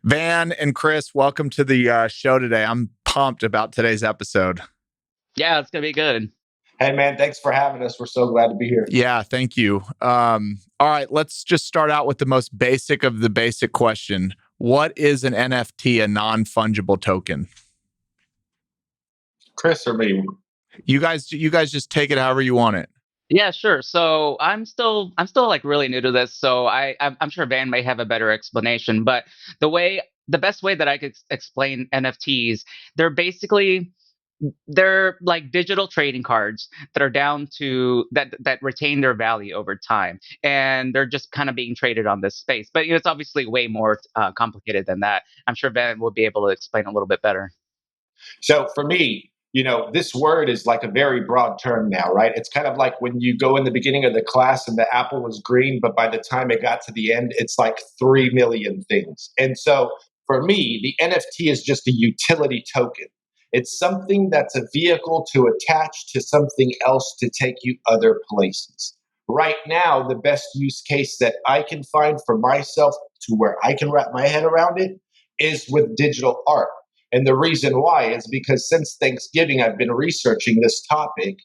Van and Chris, welcome to the show today. I'm pumped about today's episode. Yeah, it's going to be good. Hey, man, thanks for having us. We're so glad to be here. Yeah, thank you. All right, let's just start out with the most basic of the basic question. What is an NFT, a non-fungible token? Chris or me? You guys just take it however you want it. Yeah, sure. So I'm still like really new to this, so I'm sure Van may have a better explanation. But the best way that I could explain NFTs, they're like digital trading cards that are down to that retain their value over time, and they're just kind of being traded on this space. But it's obviously way more complicated than that. I'm sure Van will be able to explain a little bit better. So for me, this word is like a very broad term now, right? It's kind of like when you go in the beginning of the class and the apple was green, but by the time it got to the end, it's like 3 million things. And so for me, the NFT is just a utility token. It's something that's a vehicle to attach to something else to take you other places. Right now, the best use case that I can find for myself to where I can wrap my head around it is with digital art. And the reason why is because since Thanksgiving, I've been researching this topic.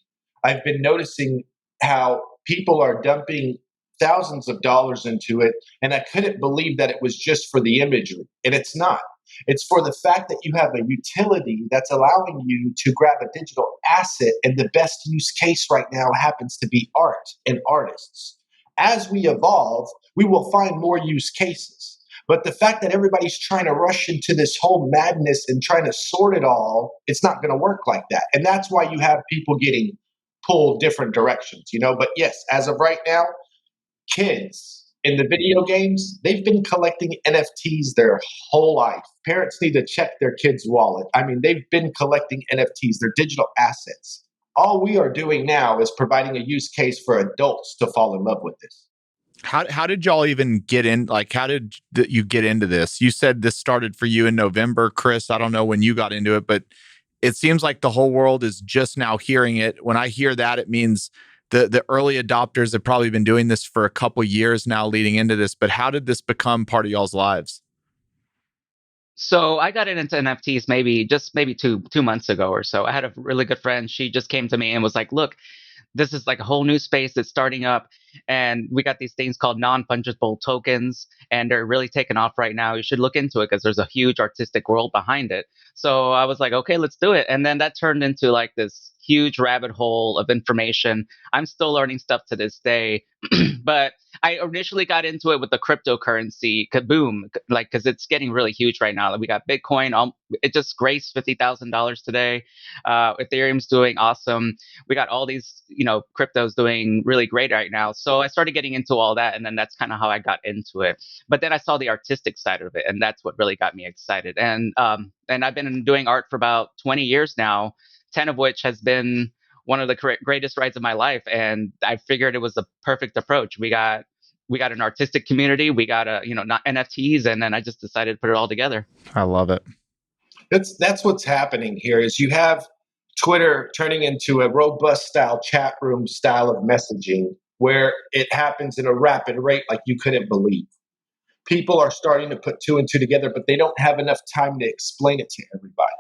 I've been noticing how people are dumping thousands of dollars into it. And I couldn't believe that it was just for the imagery. And it's not. It's for the fact that you have a utility that's allowing you to grab a digital asset. And the best use case right now happens to be art and artists. As we evolve, we will find more use cases. But the fact that everybody's trying to rush into this whole madness and trying to sort it all, it's not going to work like that. And that's why you have people getting pulled different directions, But yes, as of right now, kids in the video games, they've been collecting NFTs their whole life. Parents need to check their kids' wallet. I mean, they've been collecting NFTs, they're digital assets. All we are doing now is providing a use case for adults to fall in love with this. How did y'all even get in? Like, how did you get into this? You said this started for you in November, Chris. I don't know when you got into it, but it seems like the whole world is just now hearing it. When I hear that, it means the early adopters have probably been doing this for a couple years now leading into this. But how did this become part of y'all's lives? So I got into NFTs maybe 2 months ago or so. I had a really good friend. She just came to me and was like, look, this is like a whole new space that's starting up, and we got these things called non-fungible tokens, and they're really taking off right now. You should look into it because there's a huge artistic world behind it. So I was like, okay, let's do it. And then that turned into like this huge rabbit hole of information. I'm still learning stuff to this day, but I initially got into it with the cryptocurrency kaboom, like because it's getting really huge right now. Like we got Bitcoin, it just graced $50,000 today. Ethereum's doing awesome. We got all these, cryptos doing really great right now. So I started getting into all that, and then that's kind of how I got into it. But then I saw the artistic side of it, and that's what really got me excited. And I've been doing art for about 20 years now, 10 of which has been one of the greatest rides of my life. And I figured it was the perfect approach. We got an artistic community. We got not NFTs, and then I just decided to put it all together. I love it. That's what's happening here is you have Twitter turning into a robust style chat room style of messaging where it happens in a rapid rate like you couldn't believe. People are starting to put two and two together, but they don't have enough time to explain it to everybody.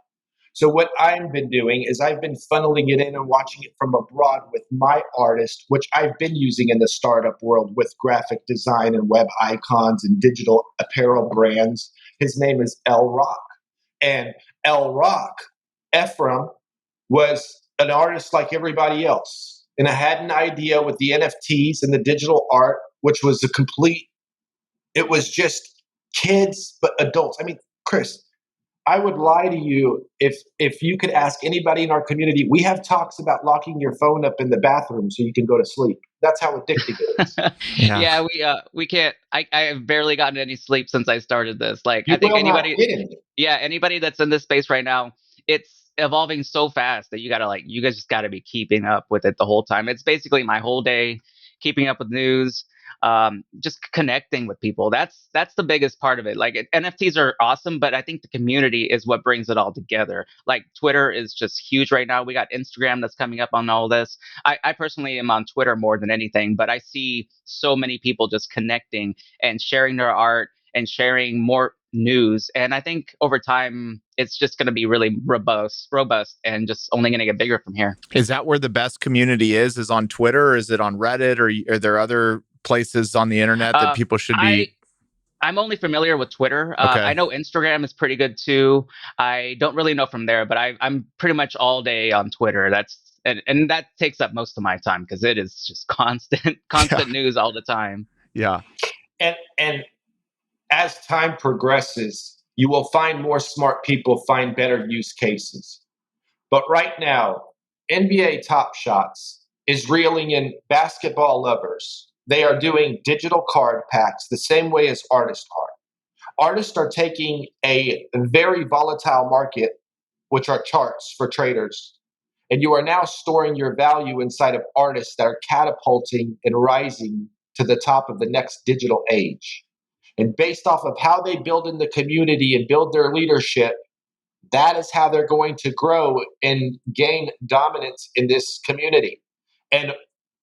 So what I've been doing is I've been funneling it in and watching it from abroad with my artist, which I've been using in the startup world with graphic design and web icons and digital apparel brands. His name is El Rock. And El Rock, Ephraim, was an artist like everybody else. And I had an idea with the NFTs and the digital art, which was it was just kids, but adults. I mean, Chris, I would lie to you if you could ask anybody in our community. We have talks about locking your phone up in the bathroom so you can go to sleep. That's how addictive it is. Yeah, we can't. I have barely gotten any sleep since I started this. Like, You I think will not get in it. anybody that's in this space right now, it's evolving so fast that you guys just gotta be keeping up with it the whole time. It's basically my whole day, keeping up with news, just connecting with people. That's the biggest part of it. Like NFTs are awesome, but I think the community is what brings it all together. Like Twitter is just huge right now. We got Instagram that's coming up on all this. I personally am on Twitter more than anything, but I see so many people just connecting and sharing their art and sharing more news. And I think over time, it's just going to be really robust, and just only going to get bigger from here. Is that where the best community is on Twitter, or is it on Reddit, or are there other places on the internet that people should be? I'm only familiar with Twitter. Okay. I know Instagram is pretty good too. I don't really know from there, but I'm pretty much all day on Twitter. And that takes up most of my time because it is just constant news all the time. Yeah. And as time progresses, you will find more smart people find better use cases. But right now, NBA Top Shots is reeling in basketball lovers. They are doing digital card packs the same way as artists are. Artists are taking a very volatile market, which are charts for traders, and you are now storing your value inside of artists that are catapulting and rising to the top of the next digital age. And based off of how they build in the community and build their leadership, that is how they're going to grow and gain dominance in this community. And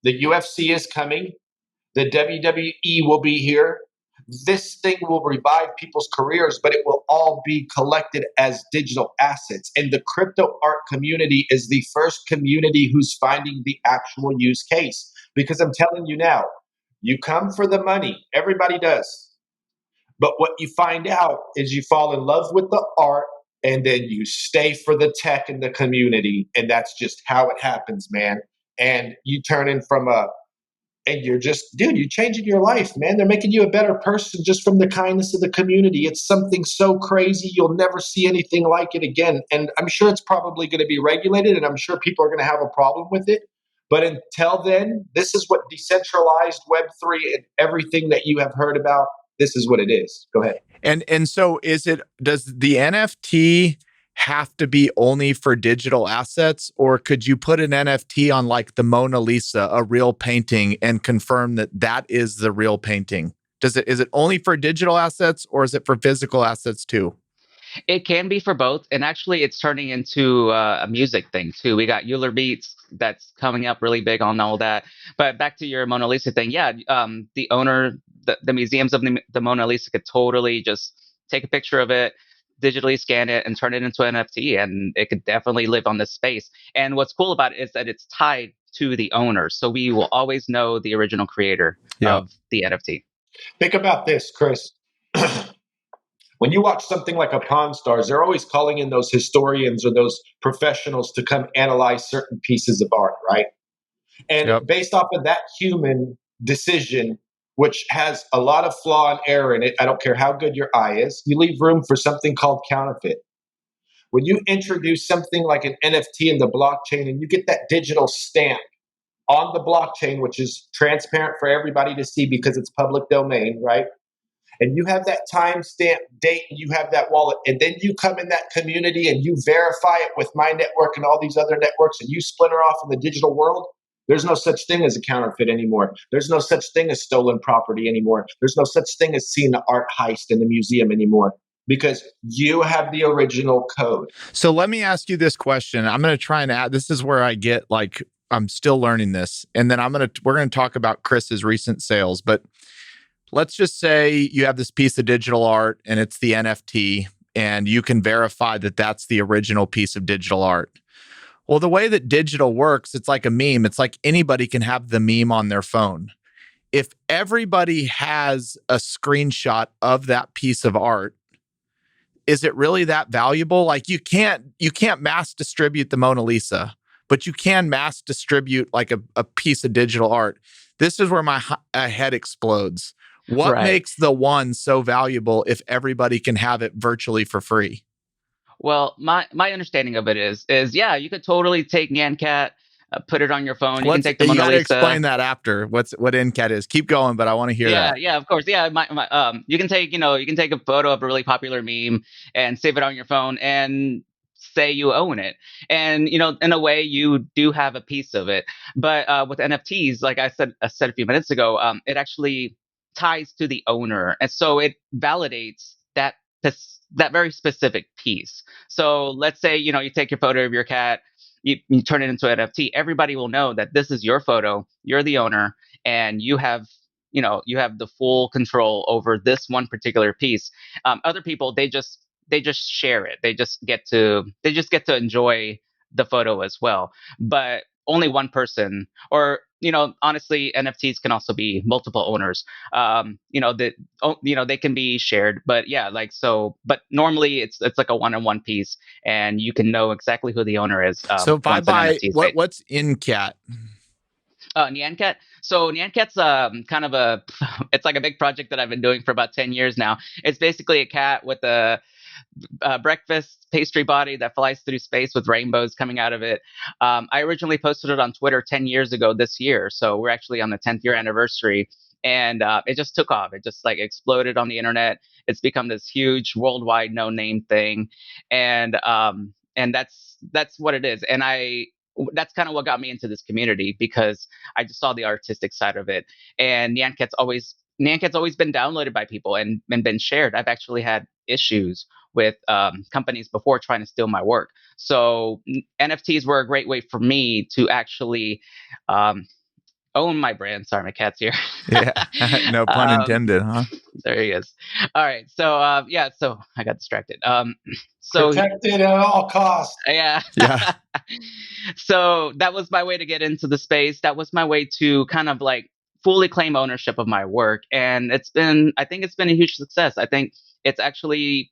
the UFC is coming. The WWE will be here. This thing will revive people's careers, but it will all be collected as digital assets. And the crypto art community is the first community who's finding the actual use case. Because I'm telling you now, you come for the money. Everybody does. But what you find out is you fall in love with the art and then you stay for the tech and the community. And that's just how it happens, man. And you turn in from and you're just, dude, you're changing your life, man. They're making you a better person just from the kindness of the community. It's something so crazy. You'll never see anything like it again. And I'm sure it's probably going to be regulated and I'm sure people are going to have a problem with it. But until then, this is what decentralized Web3 and everything that you have heard about, this is what it is. Go ahead. And so does the NFT have to be only for digital assets, or could you put an NFT on like the Mona Lisa, a real painting, and confirm that that is the real painting? Is it only for digital assets, or is it for physical assets too? It can be for both, and actually, it's turning into a music thing too. We got Euler Beats that's coming up really big on all that. But back to your Mona Lisa thing, yeah, the owner, the museums of the Mona Lisa could totally just take a picture of it, digitally scan it, and turn it into an NFT, and it could definitely live on this space. And what's cool about it is that it's tied to the owner, so we will always know the original creator of the NFT. Think about this, Chris. When you watch something like a Pawn Stars, they're always calling in those historians or those professionals to come analyze certain pieces of art, right? And based off of that human decision, which has a lot of flaw and error in it, I don't care how good your eye is, you leave room for something called counterfeit. When you introduce something like an NFT in the blockchain and you get that digital stamp on the blockchain, which is transparent for everybody to see because it's public domain, right? And you have that timestamp date and you have that wallet, and then you come in that community and you verify it with my network and all these other networks, and you splinter off in the digital world. There's no such thing as a counterfeit anymore. There's no such thing as stolen property anymore. There's no such thing as seeing the art heist in the museum anymore, because you have the original code. So let me ask you this question. I'm going to try and add, this is where I get like, I'm still learning this. And then we're going to talk about Chris's recent sales, but let's just say you have this piece of digital art and it's the NFT and you can verify that that's the original piece of digital art. Well, the way that digital works, it's like a meme. It's like anybody can have the meme on their phone. If everybody has a screenshot of that piece of art, is it really that valuable? Like you can't mass distribute the Mona Lisa, but you can mass distribute like a piece of digital art. This is where my head explodes. What makes the one so valuable if everybody can have it virtually for free? Well, my understanding of it is yeah, you could totally take Nyan Cat, put it on your phone. You can take the Mona Lisa. You got to explain that after what NCAT is. Keep going, but I want to hear that. Yeah, of course. Yeah, you can take a photo of a really popular meme and save it on your phone and say you own it. And in a way, you do have a piece of it. But with NFTs, like I said a few minutes ago, it actually ties to the owner, and so it validates that very specific piece. So let's say you take your photo of your cat, you turn it into an NFT. Everybody will know that this is your photo, you're the owner, and you have you have the full control over this one particular piece. Other people, they just share it. They just get to enjoy the photo as well. But only one person, or honestly, NFTs can also be multiple owners. They can be shared, but yeah, like so. But normally, it's like a one-on-one piece, and you can know exactly who the owner is So if I once an buy NFT is made. what's in Cat? Nyan Cat. So Nyan Cat's kind of it's like a big project that I've been doing for about 10 years now. It's basically a cat with a breakfast pastry body that flies through space with rainbows coming out of it. I originally posted it on Twitter 10 years ago this year, so we're actually on the 10th year anniversary, and it just took off. It just like exploded on the internet. It's become this huge worldwide no name thing, and that's what it is. And that's kind of what got me into this community, because I just saw the artistic side of it. And Nyan Cat's always been downloaded by people and been shared. I've actually had issues with companies before trying to steal my work. So NFTs were a great way for me to actually own my brand. Sorry, my cat's here. Yeah, no pun intended, huh? There he is. All right. So yeah, so I got distracted. So protected at all costs. Yeah. Yeah. So that was my way to get into the space. That was my way to kind of like fully claim ownership of my work. And I think it's been a huge success. I think it's actually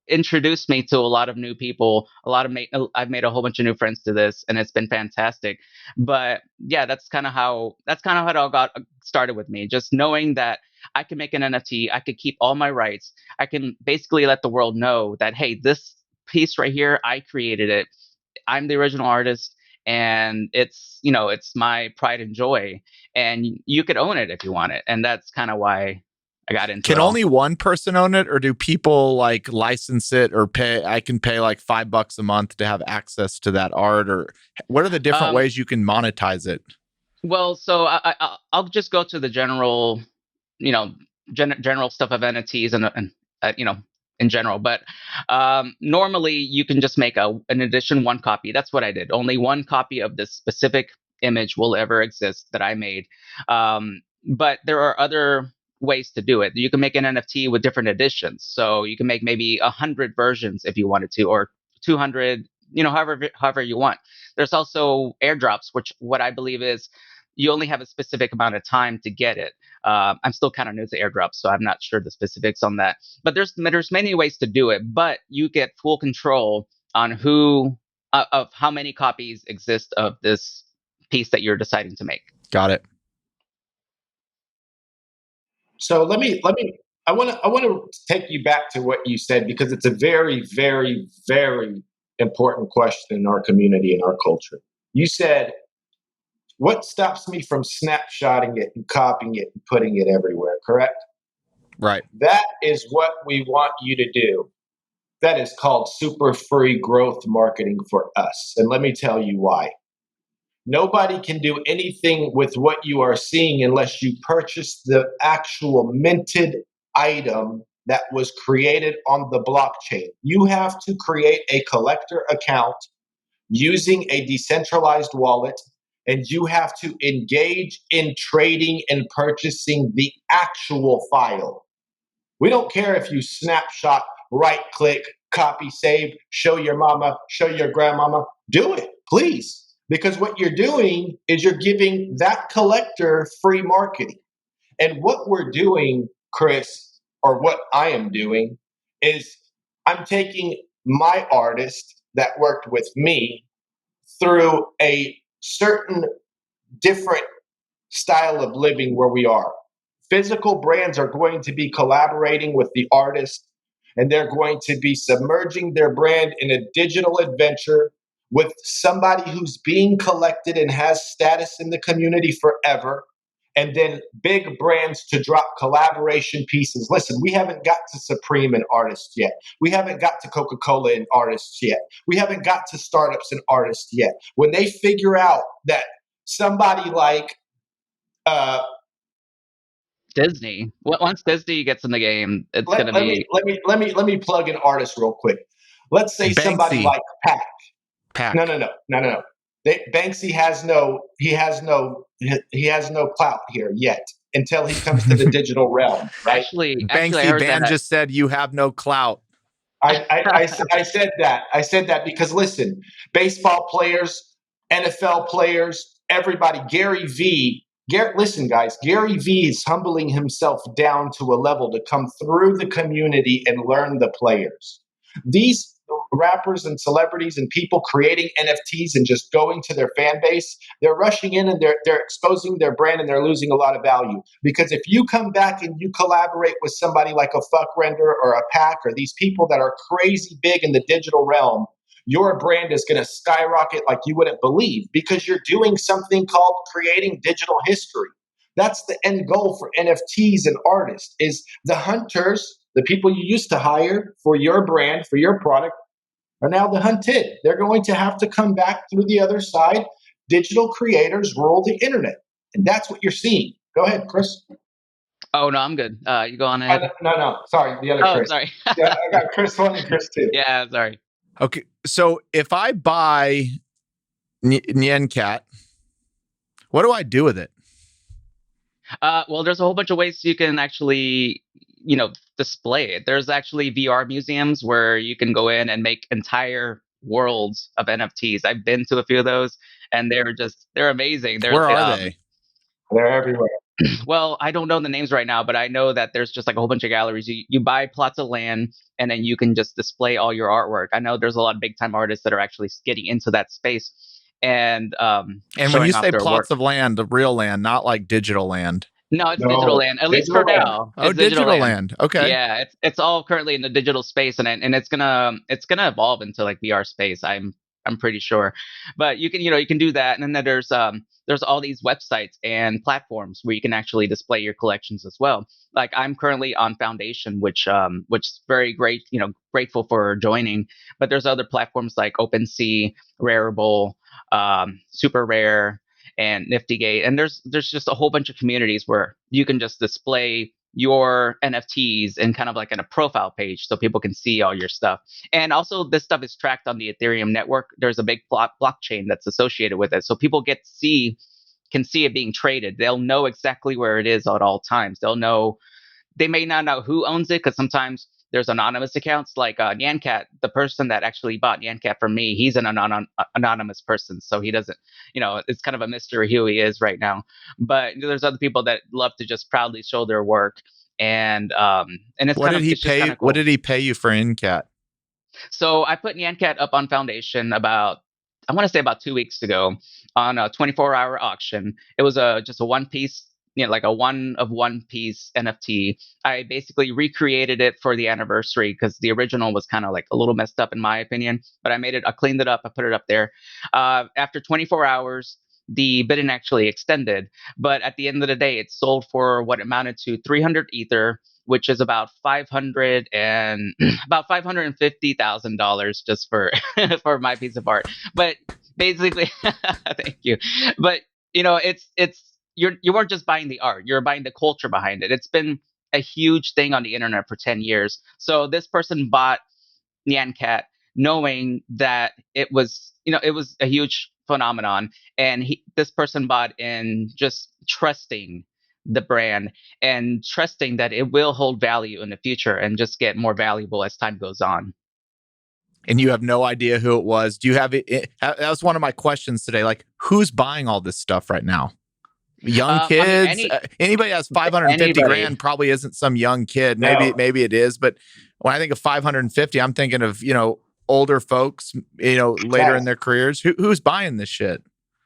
introduced me to a lot of new people. I've made a whole bunch of new friends to this, and it's been fantastic. But yeah, that's kind of how it all got started with me. Just knowing that I can make an NFT, I could keep all my rights, I can basically let the world know that, hey, this piece right here, I created it. I'm the original artist, and it's my pride and joy, and you could own it if you want it. And that's kind of why I got into it. Can only one person own it, or do people like license it or pay? I can pay like $5 a month to have access to that art, or what are the different ways you can monetize it? Well, so I'll just go to the general, general stuff of NFTs and in general. But normally you can just make an edition one copy. That's what I did. Only one copy of this specific image will ever exist that I made. But there are other ways to do it. You can make an NFT with different editions. So you can make maybe 100 versions if you wanted to, or 200, however you want. There's also airdrops, which what I believe is you only have a specific amount of time to get it. I'm still kind of new to airdrops, so I'm not sure the specifics on that. But there's many ways to do it, but you get full control on of how many copies exist of this piece that you're deciding to make. Got it. So I want to take you back to what you said, because it's a very, very, very important question in our community and our culture. You said, what stops me from snapshotting it and copying it and putting it everywhere, correct? Right. That is what we want you to do. That is called super free growth marketing for us. And let me tell you why. Nobody can do anything with what you are seeing unless you purchase the actual minted item that was created on the blockchain. You have to create a collector account using a decentralized wallet, and you have to engage in trading and purchasing the actual file. We don't care if you snapshot, right click, copy, save, show your mama, show your grandmama. Do it, please. Because what you're doing is you're giving that collector free marketing. And what we're doing, Chris, or what I am doing, is I'm taking my artist that worked with me through a certain different style of living where we are. Physical brands are going to be collaborating with the artist, and they're going to be submerging their brand in a digital adventure with somebody who's being collected and has status in the community forever. And then big brands to drop collaboration pieces. Listen, we haven't got to Supreme and artists yet. We haven't got to Coca-Cola and artists yet. We haven't got to startups and artists yet. When they figure out that somebody like Disney, once Disney gets in the game, it's going to be. Let me plug an artist real quick. Let's say Banksy. Somebody like Pac. Pac. No. Banksy has no clout here yet. until he comes to the digital realm, right? Actually, I Banksy heard Ban that. just said you have no clout. I said that. I said that because listen, baseball players, NFL players, everybody, listen, guys, Gary Vee is humbling himself down to a level to come through the community and learn the players. These rappers and celebrities and people creating NFTs and just going to their fan base, they're rushing in and they're exposing their brand and they're losing a lot of value. Because if you come back and you collaborate with somebody like a Fuck Render or a Pack or these people that are crazy big in the digital realm, your brand is going to skyrocket like you wouldn't believe because you're doing something called creating digital history. That's the end goal for NFTs and artists is the hunters, the people you used to hire for your brand, for your product, are now the hunted. They're going to have to come back through the other side. Digital creators rule the internet. And that's what you're seeing. Go ahead, Chris. Oh, no, I'm good. You go on ahead. No. Sorry, the other Chris. Sorry. Yeah, I got Chris 1 and Chris 2. Yeah, sorry. Okay, so if I buy Nyan Cat, what do I do with it? Well, there's a whole bunch of ways you can actually, display it. There's actually VR museums where you can go in and make entire worlds of NFTs. I've been to a few of those, and they're amazing. Where are they? They're everywhere. Well, I don't know the names right now, but I know that there's just like a whole bunch of galleries. You buy plots of land and then you can just display all your artwork. I know there's a lot of big time artists that are actually getting into that space. And when you say plots of land, the real land, not like digital land. No, it's digital land. At least for now. Oh, digital land. Okay. Yeah, it's all currently in the digital space, and it's gonna evolve into like VR space. I'm pretty sure, but you can do that, and then there's all these websites and platforms where you can actually display your collections as well. Like I'm currently on Foundation, which is very great. Grateful for joining. But there's other platforms like OpenSea, Rareable, Super Rare, and Niftygate, and there's just a whole bunch of communities where you can just display your NFTs and kind of like in a profile page so people can see all your stuff. And also this stuff is tracked on the Ethereum network. There's a big blockchain that's associated with it. So people can see it being traded. They'll know exactly where it is at all times. They may not know who owns it because sometimes there's anonymous accounts like Nyan Cat. The person that actually bought Nyan Cat from me, he's an anonymous person. So he doesn't, it's kind of a mystery who he is right now. But there's other people that love to just proudly show their work. And it's what kind did of, he it's pay? just kind of cool. What did he pay you for Nyan Cat? So I put Nyan Cat up on Foundation about 2 weeks ago on a 24-hour auction. It was just a one piece, like a one of one piece NFT. I basically recreated it for the anniversary because the original was kind of like a little messed up in my opinion, but I cleaned it up, I put it up there. After 24 hours, the bidding actually extended, but at the end of the day, it sold for what amounted to 300 Ether, which is about $550,000 just for for my piece of art. But basically, thank you. But it's you weren't just buying the art; you're buying the culture behind it. It's been a huge thing on the internet for 10 years. So this person bought Nyan Cat knowing that it was a huge phenomenon, and this person bought in just trusting the brand and trusting that it will hold value in the future and just get more valuable as time goes on. And you have no idea who it was. Do you have it? That was one of my questions today. Like, who's buying all this stuff right now? Young kids? Anybody has 550 grand probably isn't some young kid. Maybe it is. But when I think of 550, I'm thinking of, older folks, later in their careers. Who's buying this shit?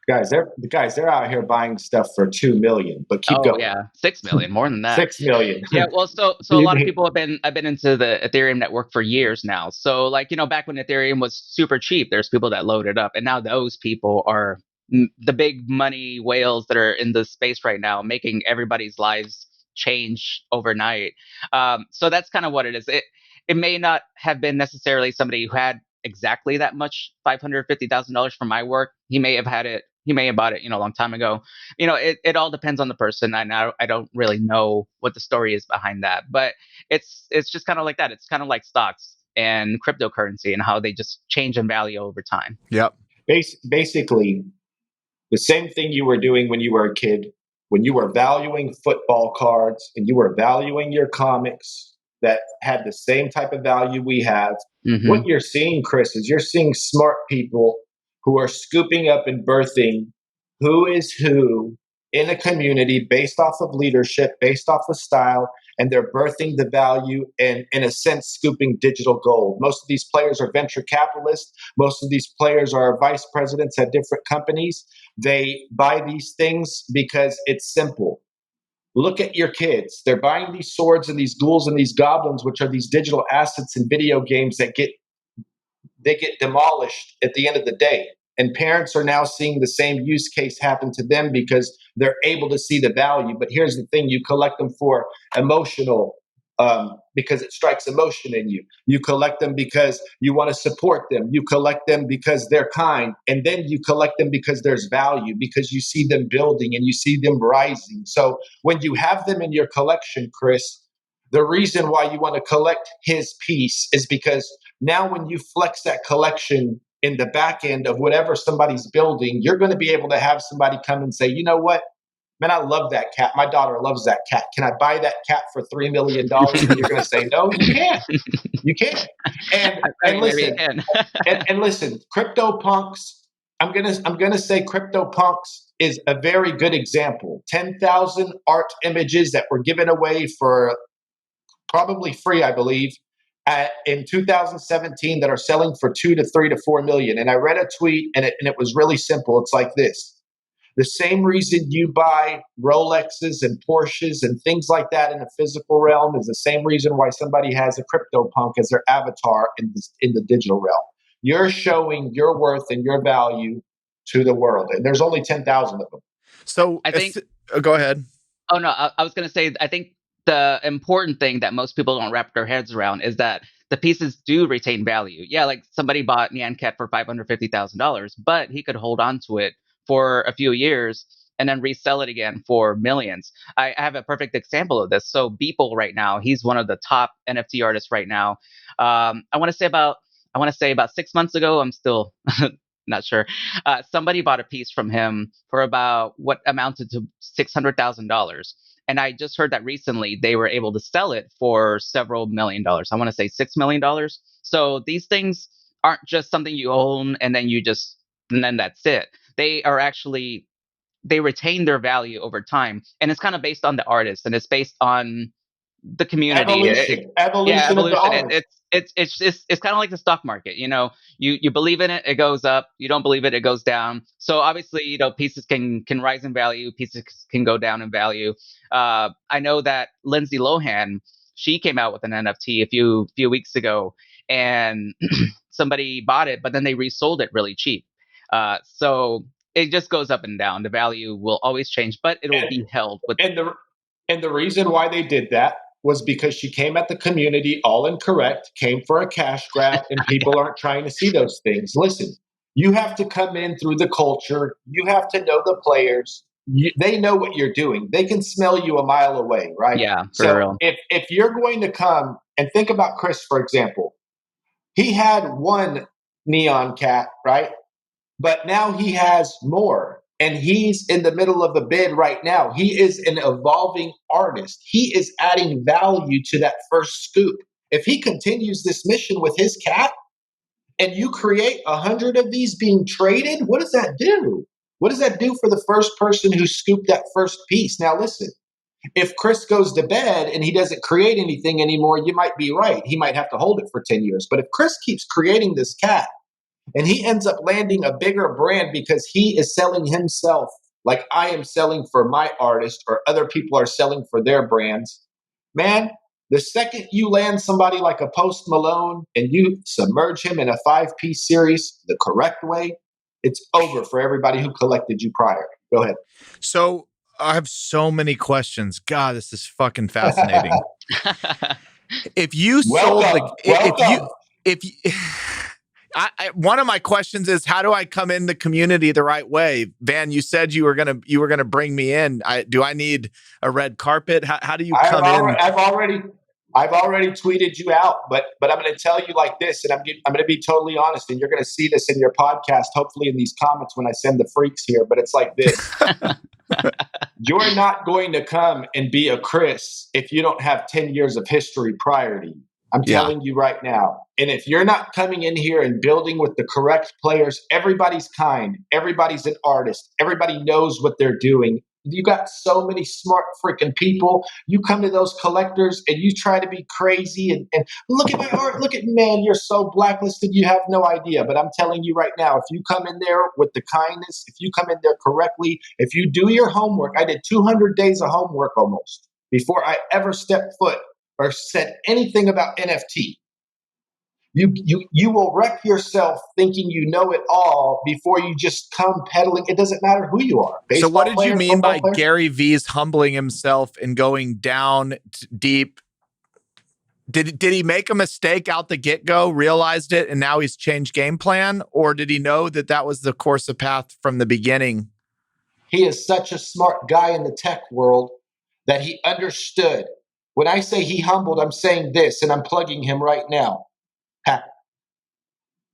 They're out here buying stuff for $2 million, but keep going. Yeah, 6 million, more than that. 6 million. Yeah, well, so a lot of people have been into the Ethereum network for years now. So like, back when Ethereum was super cheap, there's people that loaded up, and now those people are the big money whales that are in the space right now, making everybody's lives change overnight. So that's kind of what it is. It may not have been necessarily somebody who had exactly that much, $550,000 for my work. He may have bought it, a long time ago. It all depends on the person. I don't really know what the story is behind that, but it's just kind of like that. It's kind of like stocks and cryptocurrency and how they just change in value over time. Yep. Basically, the same thing you were doing when you were a kid when you were valuing football cards and you were valuing your comics that had the same type of value we have, what you're seeing, Chris, is you're seeing smart people who are scooping up and birthing who is who in a community based off of leadership, based off of style, and they're birthing the value and, in a sense, scooping digital gold. Most of these players are venture capitalists. Most of these players are vice presidents at different companies. They buy these things because it's simple. Look at your kids. They're buying these swords and these ghouls and these goblins, which are these digital assets in video games that get demolished at the end of the day. And parents are now seeing the same use case happen to them because they're able to see the value. But here's the thing, you collect them for emotional, because it strikes emotion in you. You collect them because you want to support them. You collect them because they're kind. And then you collect them because there's value, because you see them building and you see them rising. So when you have them in your collection, Chris, the reason why you want to collect his piece is because now when you flex that collection in the back end of whatever somebody's building, you're going to be able to have somebody come and say, you know what, man, I love that cat. My daughter loves that cat. Can I buy that cat for $3 million? And you're going to say, no, you can't. You can't. And listen, and listen, CryptoPunks, I'm gonna say CryptoPunks is a very good example. 10,000 art images that were given away for probably free, I believe, in 2017 that are selling for 2 to 3 to 4 million. And I read a tweet and it was really simple. It's like this. The same reason you buy Rolexes and Porsches and things like that in the physical realm is the same reason why somebody has a CryptoPunk as their avatar in the digital realm. You're showing your worth and your value to the world. And there's only 10,000 of them. So I think, go ahead. Oh, no, I was going to say, I think the important thing that most people don't wrap their heads around is that the pieces do retain value. Yeah, like somebody bought Nyan Cat for $550,000, but he could hold on to it for a few years and then resell it again for millions. I have a perfect example of this. So Beeple right now, he's one of the top NFT artists right now. I want to say about 6 months ago, I'm still not sure. Somebody bought a piece from him for about what amounted to $600,000. And I just heard that recently they were able to sell it for several $1 million. I want to say $6 million. So these things aren't just something you own and then that's it. They are actually, they retain their value over time. And it's kind of based on the artist and it's based on the community. Evolution of the artist. It's kind of like the stock market. You know, you believe in it, it goes up. You don't believe it, it goes down. So obviously, you know, pieces can rise in value, pieces can go down in value. I know that Lindsay Lohan, she came out with an NFT a few weeks ago, and somebody bought it, but then they resold it really cheap. So it just goes up and down. The value will always change, but it'll be held. And the reason why they did that was because she came at the community all incorrect, came for a cash grab, and people aren't trying to see those things. Listen, you have to come in through the culture. You have to know the players. They know what you're doing. They can smell you a mile away, right? Yeah, so real. if you're going to come and think about Chris, for example, he had one Nyan Cat, right? But now he has more. And he's in the middle of a bid right now. He is an evolving artist. He is adding value to that first scoop. If he continues this mission with his cat and you create 100 of these being traded, what does that do? What does that do for the first person who scooped that first piece? Now, listen, if Chris goes to bed and he doesn't create anything anymore, you might be right. He might have to hold it for 10 years. But if Chris keeps creating this cat, and he ends up landing a bigger brand because he is selling himself like I am selling for my artist or other people are selling for their brands. Man, the second you land somebody like a Post Malone and you submerge him in a 5-piece series the correct way, it's over for everybody who collected you prior. Go ahead. So I have so many questions. God, this is fucking fascinating. If you sold one of my questions is, how do I come in the community the right way? Van, you said you were gonna bring me in. Do I need a red carpet? How do you come in? I've already tweeted you out, but I'm going to tell you like this, and I'm going to be totally honest, and you're going to see this in your podcast, hopefully in these comments when I send the freaks here. But it's like this: You're not going to come and be a Chris if you don't have 10 years of history prior to you. I'm telling you right now. And if you're not coming in here and building with the correct players, everybody's kind, everybody's an artist, everybody knows what they're doing. You got so many smart freaking people. You come to those collectors and you try to be crazy and look at my art. Look at, man, you're so blacklisted. You have no idea. But I'm telling you right now, if you come in there with the kindness, if you come in there correctly, if you do your homework, I did 200 days of homework almost before I ever stepped foot or said anything about NFT. You will wreck yourself thinking you know it all before you just come peddling. It doesn't matter who you are. So what did you mean by player? Gary V's humbling himself and going down deep? Did he make a mistake out the get-go, realized it, and now he's changed game plan? Or did he know that that was the course of path from the beginning? He is such a smart guy in the tech world that he understood. When I say he humbled, I'm saying this, and I'm plugging him right now.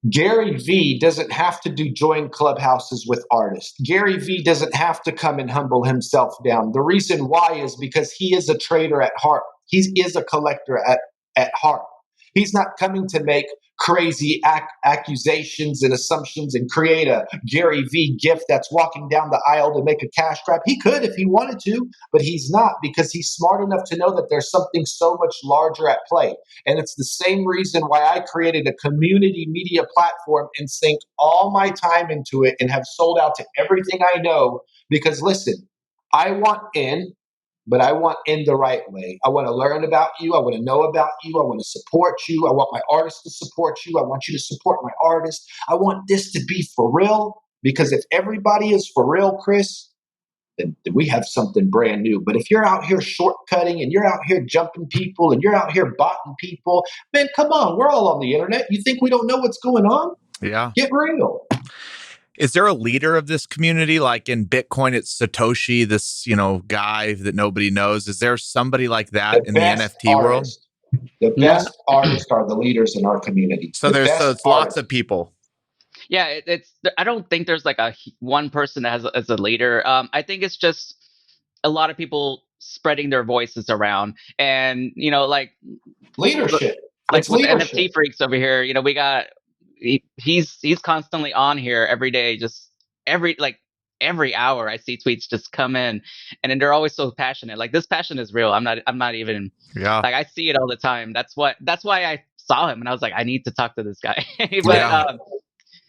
Gary V doesn't have to do join clubhouses with artists. Gary V doesn't have to come and humble himself down. The reason why is because he is a trader at heart. He is a collector at heart. He's not coming to make crazy accusations and assumptions and create a Gary V gift that's walking down the aisle to make a cash grab. He could if he wanted to, but he's not, because he's smart enough to know that there's something so much larger at play. And it's the same reason why I created a community media platform and sink all my time into it and have sold out to everything I know. Because listen, I want in, but I want in the right way. I want to learn about you. I want to know about you. I want to support you. I want my artists to support you. I want you to support my artists. I want this to be for real, because if everybody is for real, Chris, then we have something brand new. But if you're out here shortcutting and you're out here jumping people and you're out here botting people, man, come on. We're all on the internet. You think we don't know what's going on? Yeah. Get real. Is there a leader of this community? Like in Bitcoin, it's Shitoshi, this, guy that nobody knows. Is there somebody like that in the NFT world? The best artists are the leaders in our community. So it's lots of people. Yeah, I don't think there's like a one person that as a leader. I think it's just a lot of people spreading their voices around, and like leadership. Like with leadership. NFT freaks over here, we got. He's constantly on here every day, just every hour I see tweets just come in, and then they're always so passionate. Like, this passion is real. I'm not even like, I see it all the time. That's why I saw him and I was like, I need to talk to this guy. But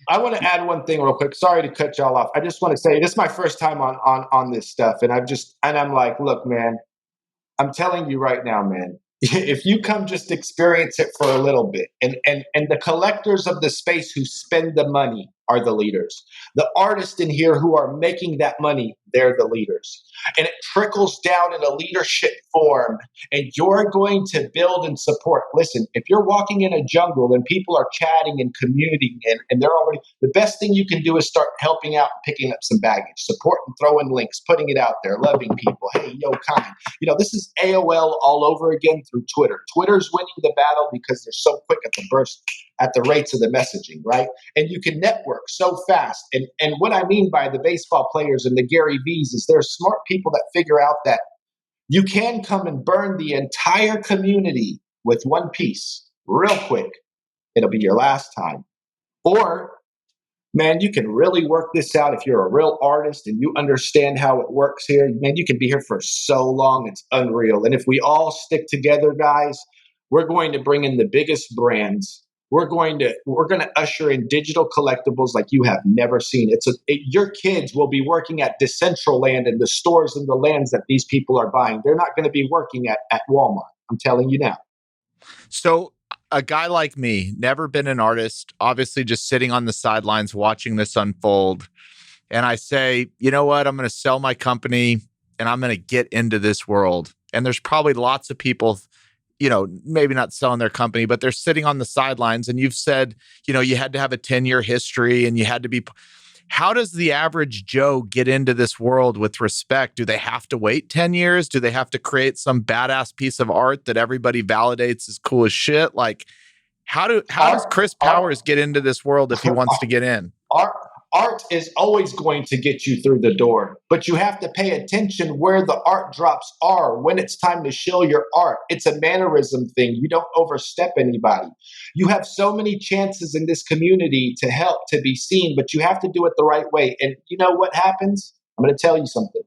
I want to add one thing real quick. Sorry to cut y'all off. I just want to say this is my first time on this stuff, and I'm like, look, man, I'm telling you right now, man. If you come just experience it for a little bit, and the collectors of the space who spend the money are the leaders. The artists in here who are making that money, they're the leaders. And it trickles down in a leadership form, and you're going to build and support. Listen, if you're walking in a jungle and people are chatting and commuting and they're already, the best thing you can do is start helping out and picking up some baggage, supporting, throwing links, putting it out there, loving people. Hey, yo, kind. This is AOL all over again through Twitter. Twitter's winning the battle because they're so quick at the rates of the messaging, right? And you can network so fast. And what I mean by the baseball players and the Gary V's is they're smart people that figure out that you can come and burn the entire community with one piece real quick. It'll be your last time. Or, man, you can really work this out if you're a real artist and you understand how it works here. Man, you can be here for so long, it's unreal. And if we all stick together, guys, we're going to bring in the biggest brands. We're going to usher in digital collectibles like you have never seen. Your kids will be working at Decentraland and the stores and the lands that these people are buying. They're not going to be working at Walmart. I'm telling you now. So a guy like me, never been an artist, obviously just sitting on the sidelines watching this unfold. And I say, you know what? I'm going to sell my company and I'm going to get into this world. And there's probably lots of people, maybe not selling their company, but they're sitting on the sidelines. And you've said, you had to have a 10-year history and you had to be. How does the average Joe get into this world with respect? Do they have to wait 10 years? Do they have to create some badass piece of art that everybody validates is cool as shit? Like, how does Chris Powers get into this world if he wants to get in? Art is always going to get you through the door, but you have to pay attention where the art drops are when it's time to show your art. It's a mannerism thing. You don't overstep anybody. You have so many chances in this community to help, to be seen, but you have to do it the right way. And you know what happens? I'm going to tell you something.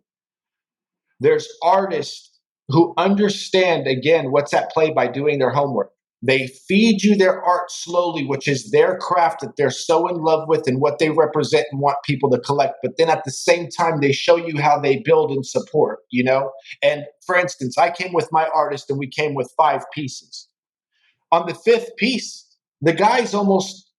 There's artists who understand, again, what's at play by doing their homework. They feed you their art slowly, which is their craft that they're so in love with and what they represent and want people to collect. But then at the same time, they show you how they build and support, you know? And for instance, I came with my artist and we came with 5 pieces. On the 5th piece, the guy's almost,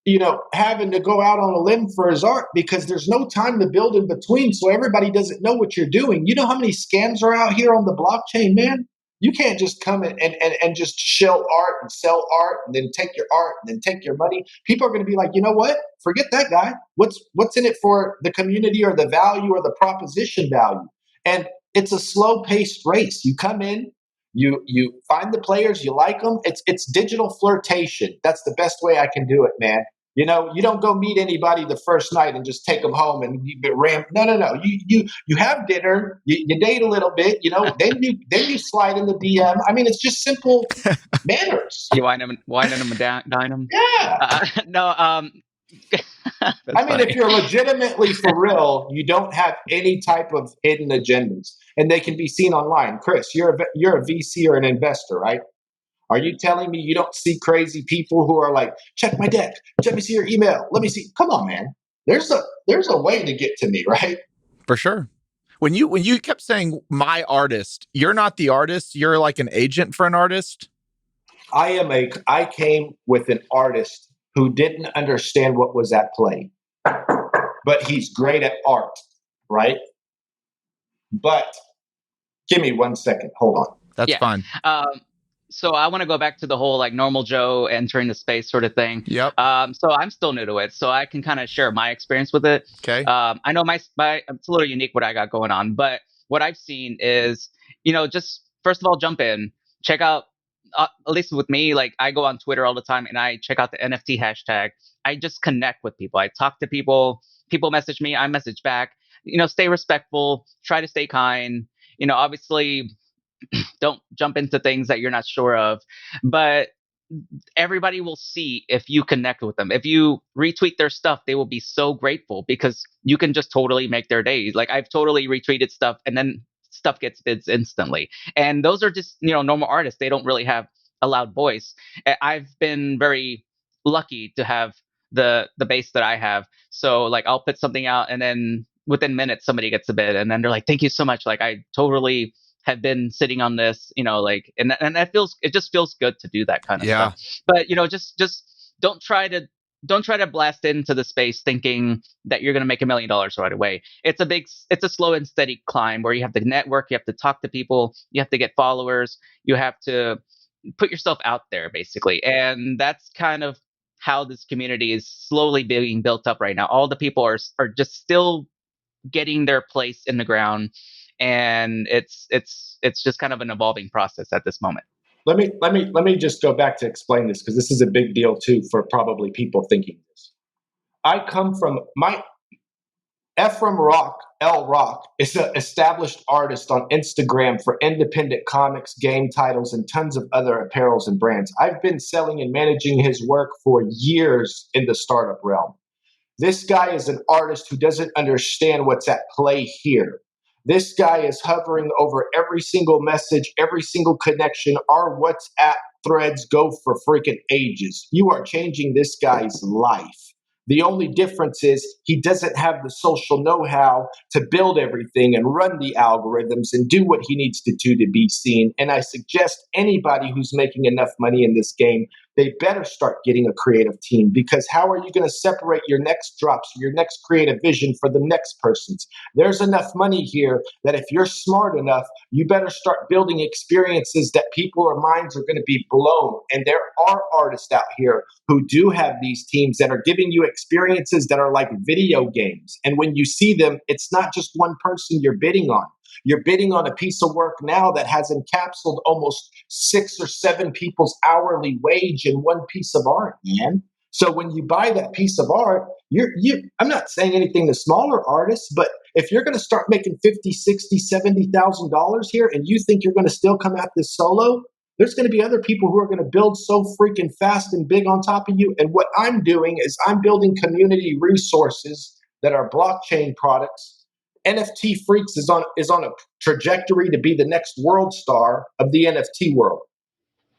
having to go out on a limb for his art because there's no time to build in between. So everybody doesn't know what you're doing. You know how many scams are out here on the blockchain, man? You can't just come in and just shill art and sell art and then take your art and then take your money. People are going to be like, you know what? Forget that guy. What's in it for the community or the value or the proposition value? And it's a slow paced race. You come in, you find the players, you like them. It's digital flirtation. That's the best way I can do it, man. You don't go meet anybody the first night and just take them home and you ram. No. You have dinner, you date a little bit, then you slide in the DM. I mean, it's just simple manners. You wine them and dine them. Yeah. No. I mean, funny. if you're legitimately for real, you don't have any type of hidden agendas, and they can be seen online. Chris, you're a VC or an investor, right? Are you telling me you don't see crazy people who are like, check my deck, let me see your email, let me see? Come on, man. There's a way to get to me, right? For sure. When you kept saying my artist, you're not the artist. You're like an agent for an artist. I came with an artist who didn't understand what was at play, but he's great at art, right? But give me 1 second. Hold on. That's fine. So I want to go back to the whole like normal Joe entering the space sort of thing. Yep. So I'm still new to it, so I can kind of share my experience with it. Okay. I know my it's a little unique what I got going on, but what I've seen is, just first of all, jump in, check out. At least with me, like I go on Twitter all the time and I check out the NFT hashtag. I just connect with people. I talk to people. People message me. I message back. Stay respectful. Try to stay kind. Obviously, don't jump into things that you're not sure of, but everybody will see if you connect with them. If you retweet their stuff, they will be so grateful because you can just totally make their days. Like I've totally retweeted stuff and then stuff gets bids instantly. And those are just, normal artists. They don't really have a loud voice. I've been very lucky to have the base that I have. So like I'll put something out and then within minutes somebody gets a bid and then they're like, thank you so much. Like I totally have been sitting on this, and it just feels good to do that kind of stuff. But just don't try to blast into the space thinking that you're going to make $1 million right away. It's a slow and steady climb where you have to network, you have to talk to people, you have to get followers, you have to put yourself out there basically. And that's kind of how this community is slowly being built up right now. All the people are just still getting their place in the ground. And it's just kind of an evolving process at this moment. Let me just go back to explain this because this is a big deal too for probably people thinking this. I come from Ephraim L. Rock is an established artist on Instagram for independent comics, game titles, and tons of other apparels and brands. I've been selling and managing his work for years in the startup realm. This guy is an artist who doesn't understand what's at play here. This guy is hovering over every single message, every single connection. Our WhatsApp threads go for freaking ages. You are changing this guy's life. The only difference is he doesn't have the social know-how to build everything and run the algorithms and do what he needs to do to be seen. And I suggest anybody who's making enough money in this game, they better start getting a creative team, because how are you going to separate your next drops, your next creative vision for the next person's? There's enough money here that if you're smart enough, you better start building experiences that people's minds are going to be blown. And there are artists out here who do have these teams that are giving you experiences that are like video games. And when you see them, it's not just one person you're bidding on. You're bidding on a piece of work now that has encapsulated almost 6 or 7 people's hourly wage in one piece of art, man. So when you buy that piece of art, I'm not saying anything to smaller artists, but if you're going to start making 50, 60, $70,000 here and you think you're going to still come at this solo, there's going to be other people who are going to build so freaking fast and big on top of you. And what I'm doing is I'm building community resources that are blockchain products. NFT Freaks is on a trajectory to be the next world star of the NFT world.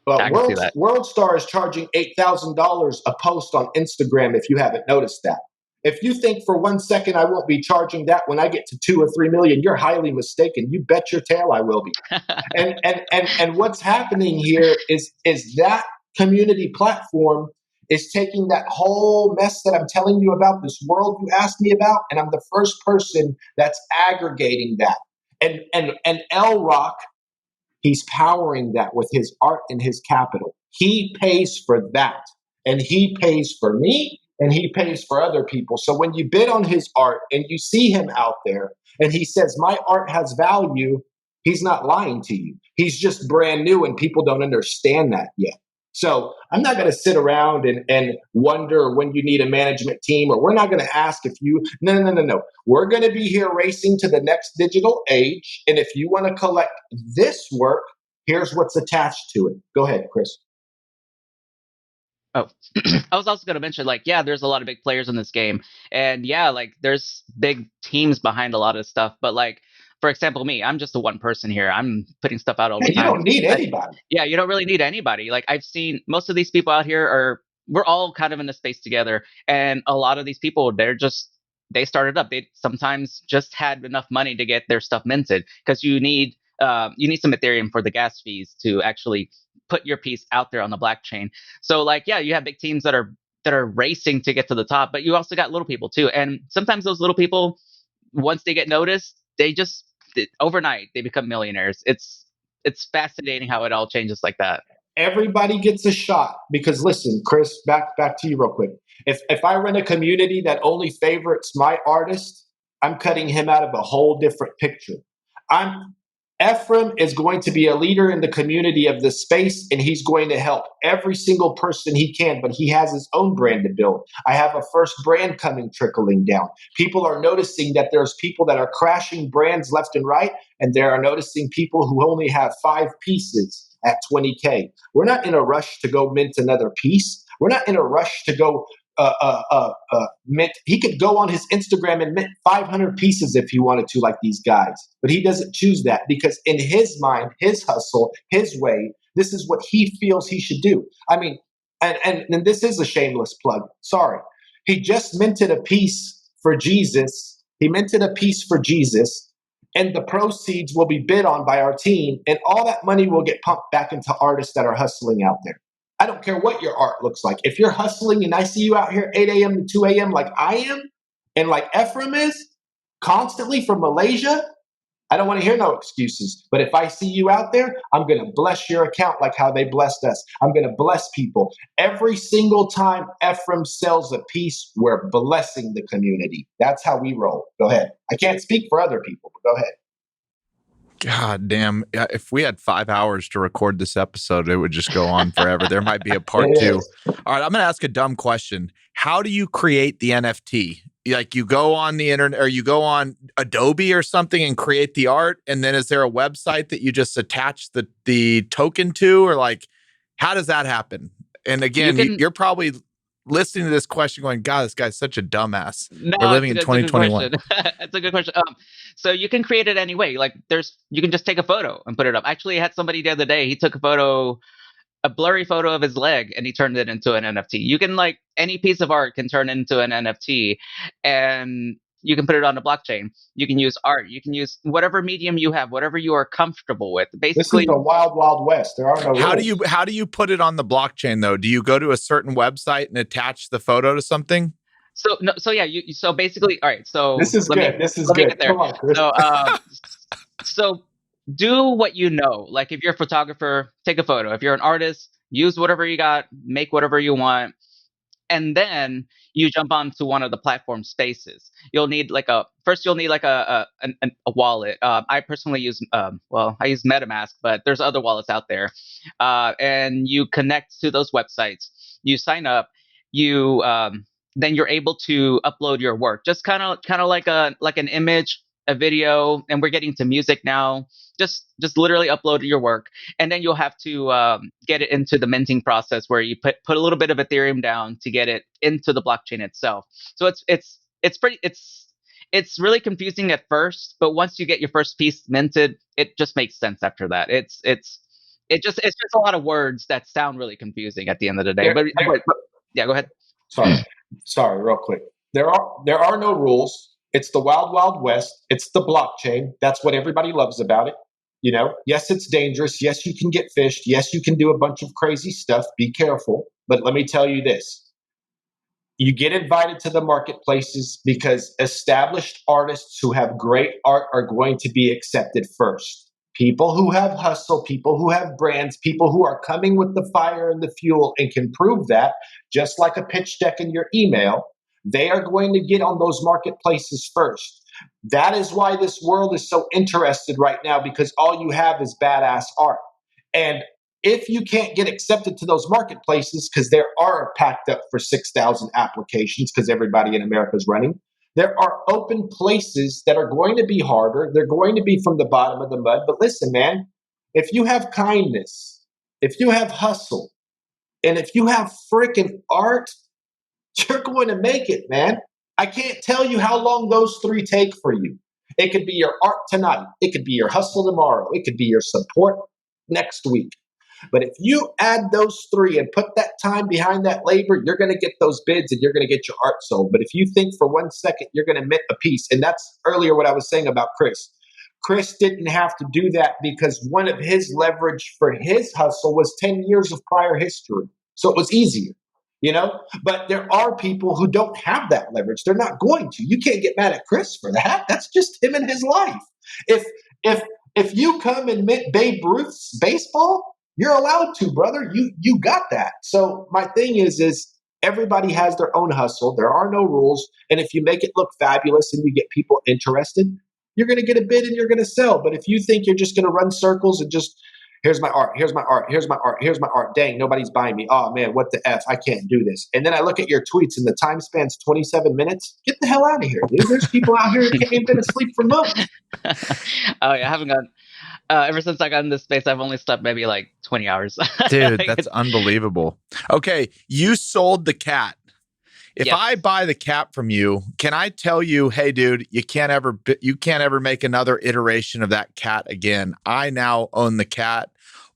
I can see that. World Star is charging $8,000 a post on Instagram if you haven't noticed that. If you think for 1 second I won't be charging that when I get to 2 or 3 million, you're highly mistaken. You bet your tail I will be. and what's happening here is that community platform is taking that whole mess that I'm telling you about, this world you asked me about, and I'm the first person that's aggregating that. And L Rock, he's powering that with his art and his capital. He pays for that. And he pays for me and he pays for other people. So when you bid on his art and you see him out there and he says, my art has value, he's not lying to you. He's just brand new and people don't understand that yet. So I'm not going to sit around and wonder when you need a management team, or we're not going to ask if you, no. We're going to be here racing to the next digital age. And if you want to collect this work, here's what's attached to it. Go ahead, Chris. Oh, I was also going to mention, like, yeah, there's a lot of big players in this game. And yeah, like, there's big teams behind a lot of stuff. But, like, for example, me, I'm just a one person here. I'm putting stuff out all the time. You don't need anybody. Yeah, you don't really need anybody. Like, I've seen most of these people out here we're all kind of in the space together. And a lot of these people, they started up. They sometimes just had enough money to get their stuff minted, because you need some Ethereum for the gas fees to actually put your piece out there on the blockchain. So, like, yeah, you have big teams that are racing to get to the top, but you also got little people too. And sometimes those little people, once they get noticed, overnight they become millionaires. It's fascinating how it all changes like that. Everybody gets a shot, because listen, Chris, back to you real quick. If I run a community that only favorites my artist, I'm cutting him out of a whole different picture. Ephraim is going to be a leader in the community of this space, and he's going to help every single person he can, but he has his own brand to build. I have a first brand trickling down. People are noticing that there's people that are crashing brands left and right, and they are noticing people who only have 5 pieces at 20K. We're not in a rush to go mint another piece. We're not in a rush to go mint. He could go on his Instagram and mint 500 pieces if he wanted to, like these guys. But he doesn't choose that, because in his mind, his hustle, his way, this is what he feels he should do. I mean, and this is a shameless plug. Sorry. He just minted a piece for Jesus. He minted a piece for Jesus, and the proceeds will be bid on by our team, and all that money will get pumped back into artists that are hustling out there. I don't care what your art looks like. If you're hustling and I see you out here 8 a.m. to 2 a.m. like I am, and like Ephraim is, constantly from Malaysia, I don't want to hear no excuses. But if I see you out there, I'm going to bless your account like how they blessed us. I'm going to bless people. Every single time Ephraim sells a piece, we're blessing the community. That's how we roll. Go ahead. I can't speak for other people, but go ahead. God damn. If we had 5 hours to record this episode, it would just go on forever. There might be a part 2. All right, I'm going to ask a dumb question. How do you create the NFT? Like, you go on the internet, or you go on Adobe or something and create the art, and then is there a website that you just attach the token to, or like, how does that happen? And again, you're probably listening to this question going, God, this guy's such a dumbass. No, we're living in 2021. It's a good question. So you can create it anyway. Like, you can just take a photo and put it up. Actually, I had somebody the other day, he took a blurry photo of his leg, and he turned it into an NFT. You can, like, any piece of art can turn into an NFT, and you can put it on the blockchain. You can use art. You can use whatever medium you have, whatever you are comfortable with. Basically, this is the wild, wild west. There are no rules. How do you put it on the blockchain though? Do you go to a certain website and attach the photo to something? So yeah. So basically, all right. So this is good. This is good. Come on, Chris. So do what you know. Like, if you're a photographer, take a photo. If you're an artist, use whatever you got, make whatever you want. And then you jump onto one of the platform spaces. You'll need a wallet. I personally use I use MetaMask, but there's other wallets out there. And you connect to those websites. You sign up. then you're able to upload your work, just kind of like an image, a video, and we're getting to music now. Just literally upload your work, and then you'll have to get it into the minting process, where you put a little bit of Ethereum down to get it into the blockchain itself. So it's really confusing at first, but once you get your first piece minted, it just makes sense after that. It's just a lot of words that sound really confusing at the end of the day. But yeah, go ahead. Sorry, real quick. There are no rules. It's the wild, wild west. It's the blockchain. That's what everybody loves about it. Yes, it's dangerous. Yes, you can get fished. Yes, you can do a bunch of crazy stuff. Be careful. But let me tell you this. You get invited to the marketplaces because established artists who have great art are going to be accepted first. People who have hustle, people who have brands, people who are coming with the fire and the fuel and can prove that, just like a pitch deck in your email, they are going to get on those marketplaces first. That is why this world is so interested right now, because all you have is badass art. And if you can't get accepted to those marketplaces, because there are packed up for 6,000 applications, because everybody in America is running, there are open places that are going to be harder. They're going to be from the bottom of the mud. But listen, man, if you have kindness, if you have hustle, and if you have freaking art, you're going to make it, man. I can't tell you how long those three take for you. It could be your art tonight. It could be your hustle tomorrow. It could be your support next week. But if you add those three and put that time behind that labor, you're going to get those bids and you're going to get your art sold. But if you think for 1 second you're going to mint a piece, and that's earlier what I was saying about Chris. Chris didn't have to do that because one of his leverage for his hustle was 10 years of prior history. So it was easier, But there are people who don't have that leverage. They're not going to. You can't get mad at Chris for that. That's just him and his life. If you come and mint Babe Ruth's baseball, you're allowed to, brother. You got that. So my thing is everybody has their own hustle. There are no rules. And if you make it look fabulous and you get people interested, you're going to get a bid and you're going to sell. But if you think you're just going to run circles and just, here's my art, here's my art, here's my art, here's my art. Dang, nobody's buying me. Oh man, what the F? I can't do this. And then I look at your tweets and the time span's 27 minutes. Get the hell out of here, dude. There's people out here who can't even sleep for months. Oh yeah, I haven't gone. Ever since I got in this space, I've only slept maybe like 20 hours. Dude, that's unbelievable. Okay, you sold the cat. If Yes. I buy the cat from you, can I tell you, hey, dude, you can't ever make another iteration of that cat again. I now own the cat.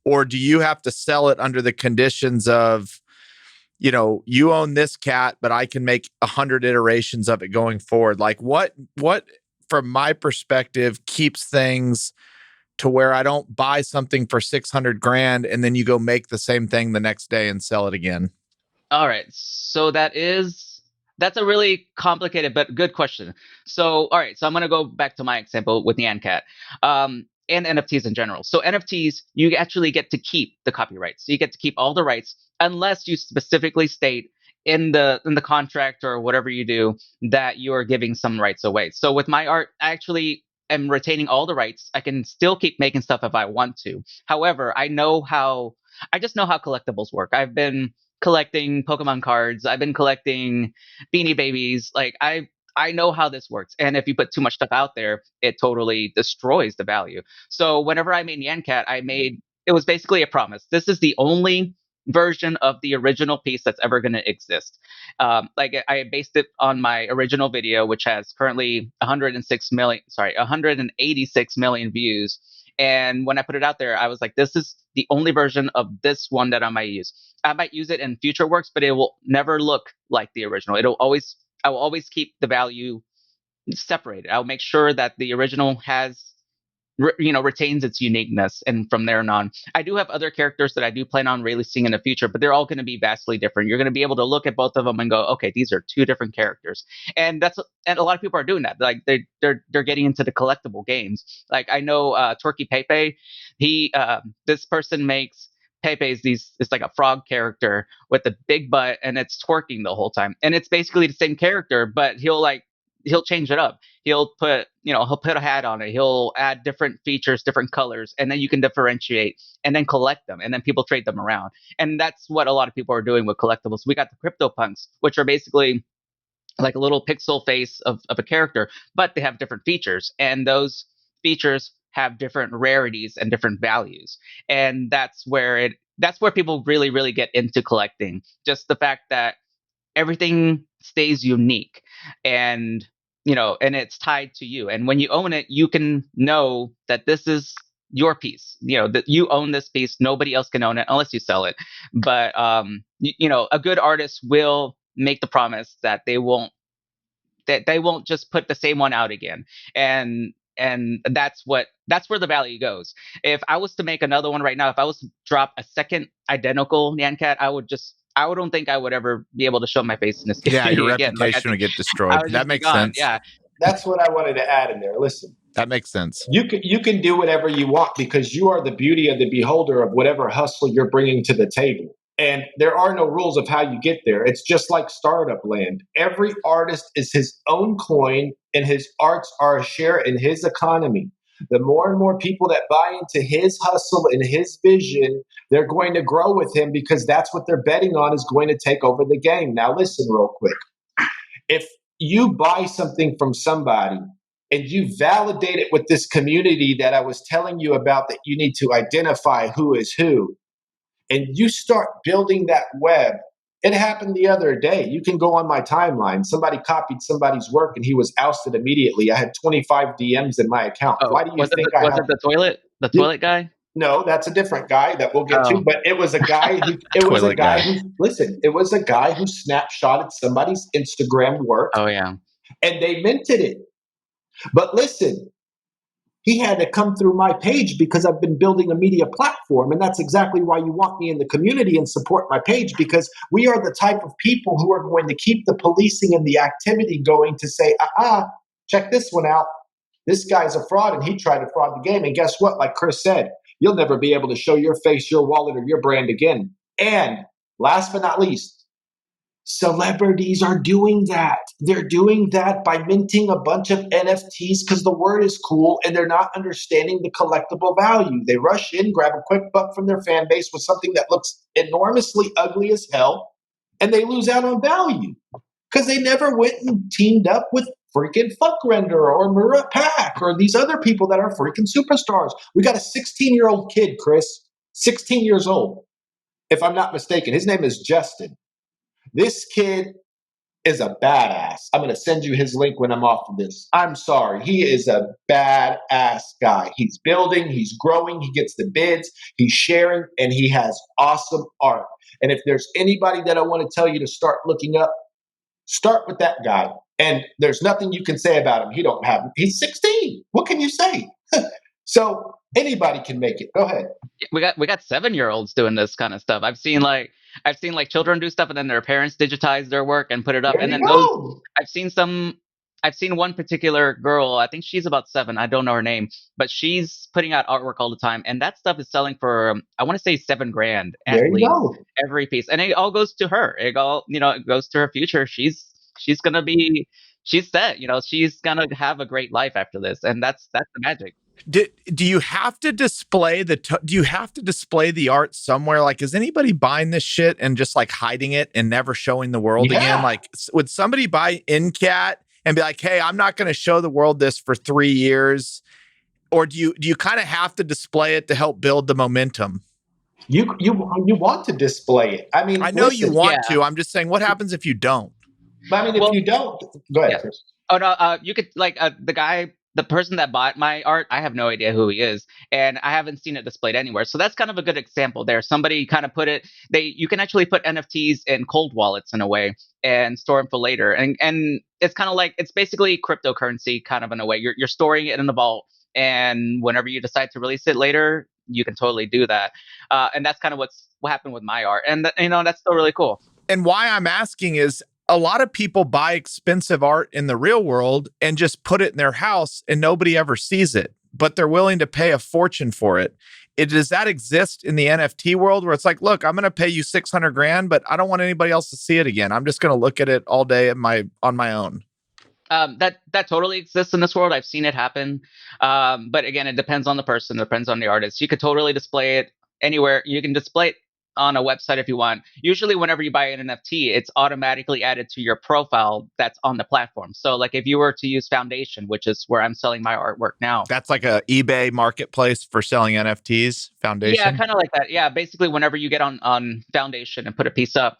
Or do you have to sell it under the conditions of, you own this cat, but I can make 100 iterations of it going forward? Like what, from my perspective, keeps things to where I don't buy something for 600 grand and then you go make the same thing the next day and sell it again? All right. So that's a really complicated but good question. So, all right. So I'm going to go back to my example with Nyan Cat, and NFTs in general. So NFTs, you actually get to keep the copyrights. So you get to keep all the rights unless you specifically state in the contract or whatever you do that you are giving some rights away. So with my art, I actually am retaining all the rights. I can still keep making stuff if I want to. However, I just know how collectibles work. I've been collecting Pokemon cards. I've been collecting Beanie Babies. Like I know how this works. And if you put too much stuff out there, it totally destroys the value. So whenever I made Nyan Cat, it was basically a promise. This is the only version of the original piece that's ever going to exist. Like I based it on my original video, which has currently 186 million views. And when I put it out there, I was like, this is the only version of this one that I might use. I might use it in future works, but it will never look like the original. I will always keep the value separated. I'll make sure that the original retains its uniqueness, and from there on, I do have other characters that I do plan on releasing in the future, but they're all going to be vastly different. You're going to be able to look at both of them and go, okay, these are two different characters, and a lot of people are doing that. Like they're getting into the collectible games. Like I know Torky Pepe, this person makes Pepe's it's like a frog character with a big butt and it's twerking the whole time, and it's basically the same character, but he'll like he'll change it up. He'll put a hat on it. He'll add different features, different colors, and then you can differentiate and then collect them, and then people trade them around. And that's what a lot of people are doing with collectibles. We got the CryptoPunks, which are basically like a little pixel face of a character, but they have different features, and those features have different rarities and different values. And that's where people really, really get into collecting. Just the fact that everything stays unique, and and it's tied to you. And when you own it, you can know that this is your piece, that you own this piece. Nobody else can own it unless you sell it. But a good artist will make the promise that they won't just put the same one out again. And that's where the value goes. If I was to make another one right now, if I was to drop a second identical Nyan Cat, I don't think I would ever be able to show my face in this Yeah, your again. reputation would get I destroyed. would That just be makes gone. sense. Yeah. That's what I wanted to add in there. Listen, that makes sense. You can do whatever you want because you are the beauty of the beholder of whatever hustle you're bringing to the table. And there are no rules of how you get there. It's just like startup land. Every artist is his own coin, and his arts are a share in his economy. The more and more people that buy into his hustle and his vision, they're going to grow with him because that's what they're betting on is going to take over the game. Now, listen real quick. If you buy something from somebody and you validate it with this community that I was telling you about, that you need to identify who is who, and you start building that web. It happened the other day. You can go on my timeline. Somebody copied somebody's work and he was ousted immediately. I had 25 DMs in my account. Why do you think was it the toilet guy? No, that's a different guy that we'll get to. But it was a guy who listen, it was a guy who snapshotted somebody's Instagram work. Oh yeah. And they minted it. But listen, he had to come through my page because I've been building a media platform. And that's exactly why you want me in the community and support my page, because we are the type of people who are going to keep the policing and the activity going to say, check this one out. This guy's a fraud and he tried to fraud the game. And guess what? Like Chris said, you'll never be able to show your face, your wallet, or your brand again. And last but not least, celebrities are doing that. They're doing that by minting a bunch of NFTs because the word is cool and they're not understanding the collectible value. They rush in, grab a quick buck from their fan base with something that looks enormously ugly as hell, and they lose out on value because they never went and teamed up with freaking Fuckrender or Murat Pak or these other people that are freaking superstars. We got a 16-year-old kid, Chris, 16 years old, if I'm not mistaken. His name is Justin. This kid is a badass. I'm going to send you his link when I'm off of this. I'm sorry. He is a badass guy. He's building, he's growing, he gets the bids, he's sharing, and he has awesome art. And if there's anybody that I want to tell you to start looking up, start with that guy. And there's nothing you can say about him. He's 16. What can you say? So anybody can make it. Go ahead. We got 7-year-olds doing this kind of stuff. I've seen children do stuff and then their parents digitize their work and put it up. There And then I've seen one particular girl, I think she's about 7, I don't know her name, but she's putting out artwork all the time. And that stuff is selling for, I want to say $7,000 at least, every piece. And it all goes to her. It goes to her future. She's set, she's going to have a great life after this. And that's the magic. Do you have to display the art somewhere? Like, is anybody buying this shit and just like hiding it and never showing the world again? Like, would somebody buy NCAT and be like, hey, I'm not going to show the world this for 3 years? Or do you kind of have to display it to help build the momentum? You want to display it. I mean, I know you want to. I'm just saying, what happens if you don't? I mean, if you don't, go ahead, Chris. Oh no, you could the person that bought my art, I have no idea who he is, and I haven't seen it displayed anywhere. So that's kind of a good example there. Somebody kind of put it. You can actually put NFTs in cold wallets in a way and store them for later, and it's kind of like, it's basically cryptocurrency kind of in a way. You're storing it in the vault, and whenever you decide to release it later, you can totally do that. And that's kind of what happened with my art, and that's still really cool. And why I'm asking is, a lot of people buy expensive art in the real world and just put it in their house and nobody ever sees it, but they're willing to pay a fortune for it. Does that exist in the NFT world where it's like, look, I'm going to pay you $600,000, but I don't want anybody else to see it again. I'm just going to look at it all day on my own. That totally exists in this world. I've seen it happen. But again, it depends on the person, depends on the artist. You could totally display it anywhere. You can display it on a website if you want. Usually, whenever you buy an NFT, it's automatically added to your profile that's on the platform. So, like if you were to use Foundation, which is where I'm selling my artwork now. That's like a eBay marketplace for selling NFTs, Yeah, Foundation? kind of like that. Yeah, basically, whenever you get on Foundation and put a piece up,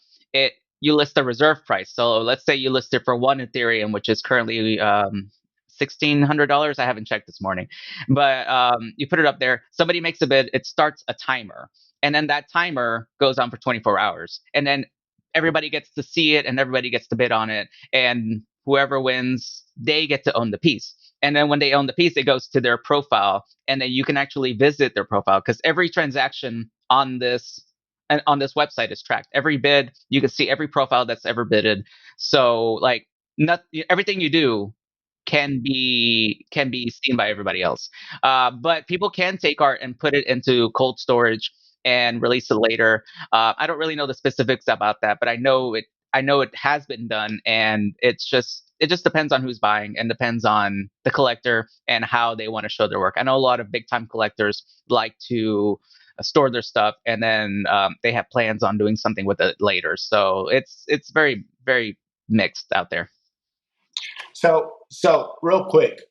you list the reserve price. So let's say you list it for one Ethereum, which is currently $1,600. I haven't checked this morning, but you put it up there. Somebody makes a bid. It starts a timer, and then that timer goes on for 24 hours, and then everybody gets to see it, and everybody gets to bid on it, and whoever wins, they get to own the piece. And then when they own the piece, it goes to their profile, and then you can actually visit their profile because every transaction on this website is tracked. Every bid, you can see every profile that's ever bidded. So like, not everything you do can be seen by everybody else. But people can take art and put it into cold storage and release it later. I don't really know the specifics about that, but I know it. I know it has been done, and it just depends on who's buying and depends on the collector and how they want to show their work. I know a lot of big time collectors like to store their stuff, and then they have plans on doing something with it later. So it's very very mixed out there. So real quick,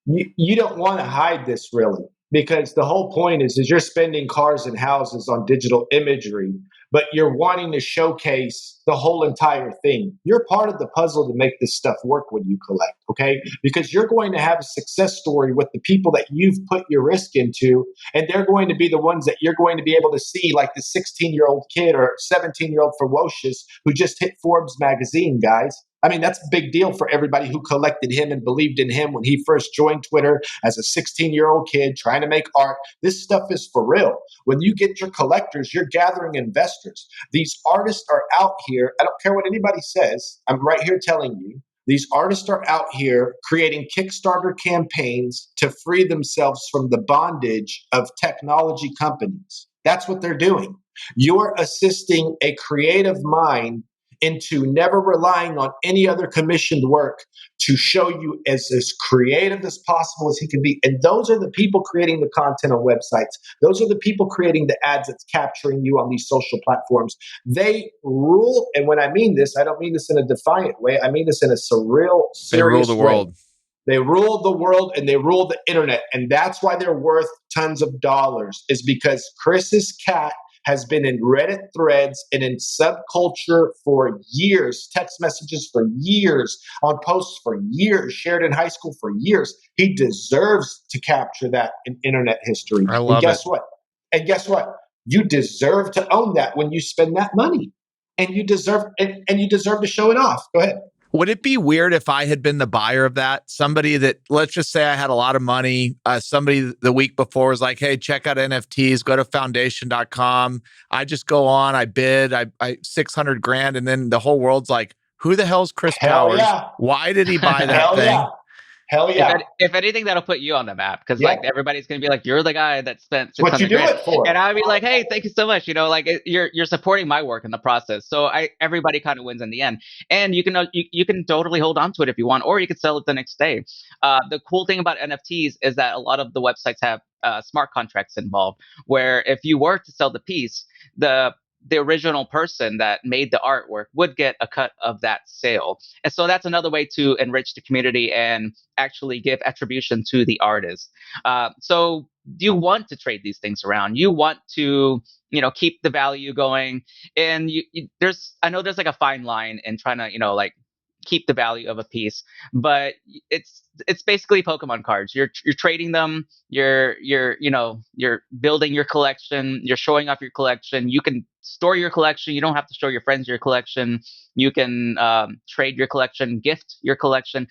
you don't want to hide this really, because the whole point is you're spending cars and houses on digital imagery, but you're wanting to showcase the whole entire thing. You're part of the puzzle to make this stuff work when you collect, okay? Because you're going to have a success story with the people that you've put your risk into, and they're going to be the ones that you're going to be able to see, like the 16-year-old kid or 17-year-old ferocious who just hit Forbes magazine, guys. I mean, that's a big deal for everybody who collected him and believed in him when he first joined Twitter as a 16-year-old kid trying to make art. This stuff is for real. When you get your collectors, you're gathering investors. These artists are out here. I don't care what anybody says. I'm right here telling you. These artists are out here creating Kickstarter campaigns to free themselves from the bondage of technology companies. That's what they're doing. You're assisting a creative mind into never relying on any other commissioned work to show you as creative as possible as he can be. And those are the people creating the content on websites. Those are the people creating the ads that's capturing you on these social platforms. They rule. And when I mean this, I don't mean this in a defiant way. I mean this in a surreal, serious They rule the world. way. They rule the world and they rule the internet. And that's why they're worth tons of dollars, is because Chris's cat has been in Reddit threads and in subculture for years, text messages for years, on posts for years, shared in high school for years. He deserves to capture that in internet history. I love guess it. what? And guess what? You deserve to own that when you spend that money. And you deserve to show it off. Go ahead. Would it be weird if I had been the buyer of that? Somebody that, let's just say I had a lot of money. Somebody the week before was like, hey, check out NFTs, go to foundation.com. I just go on, I bid, I 600 grand. And then the whole world's like, who the hell's Chris Hell Powers? yeah. Why did he buy that Hell thing? yeah. Hell yeah. If anything, that'll put you on the map because Yeah. like everybody's gonna be like, you're the guy that spent It's what you 600 do grand, it for. and I'll be like, hey, thank you so much. You know, like you're supporting my work in the process. So everybody kind of wins in the end, and you can totally hold on to it if you want, or you could sell it the next day. The cool thing about NFTs is that a lot of the websites have smart contracts involved, where if you were to sell the piece, the original person that made the artwork would get a cut of that sale. And so that's another way to enrich the community and actually give attribution to the artist. So you want to trade these things around. You want to, keep the value going. And I know there's like a fine line in trying to, like keep the value of a piece, but it's basically Pokemon cards. You're trading them. You're building your collection. You're showing off your collection. You can store your collection. You don't have to show your friends your collection. You can trade your collection, gift your collection,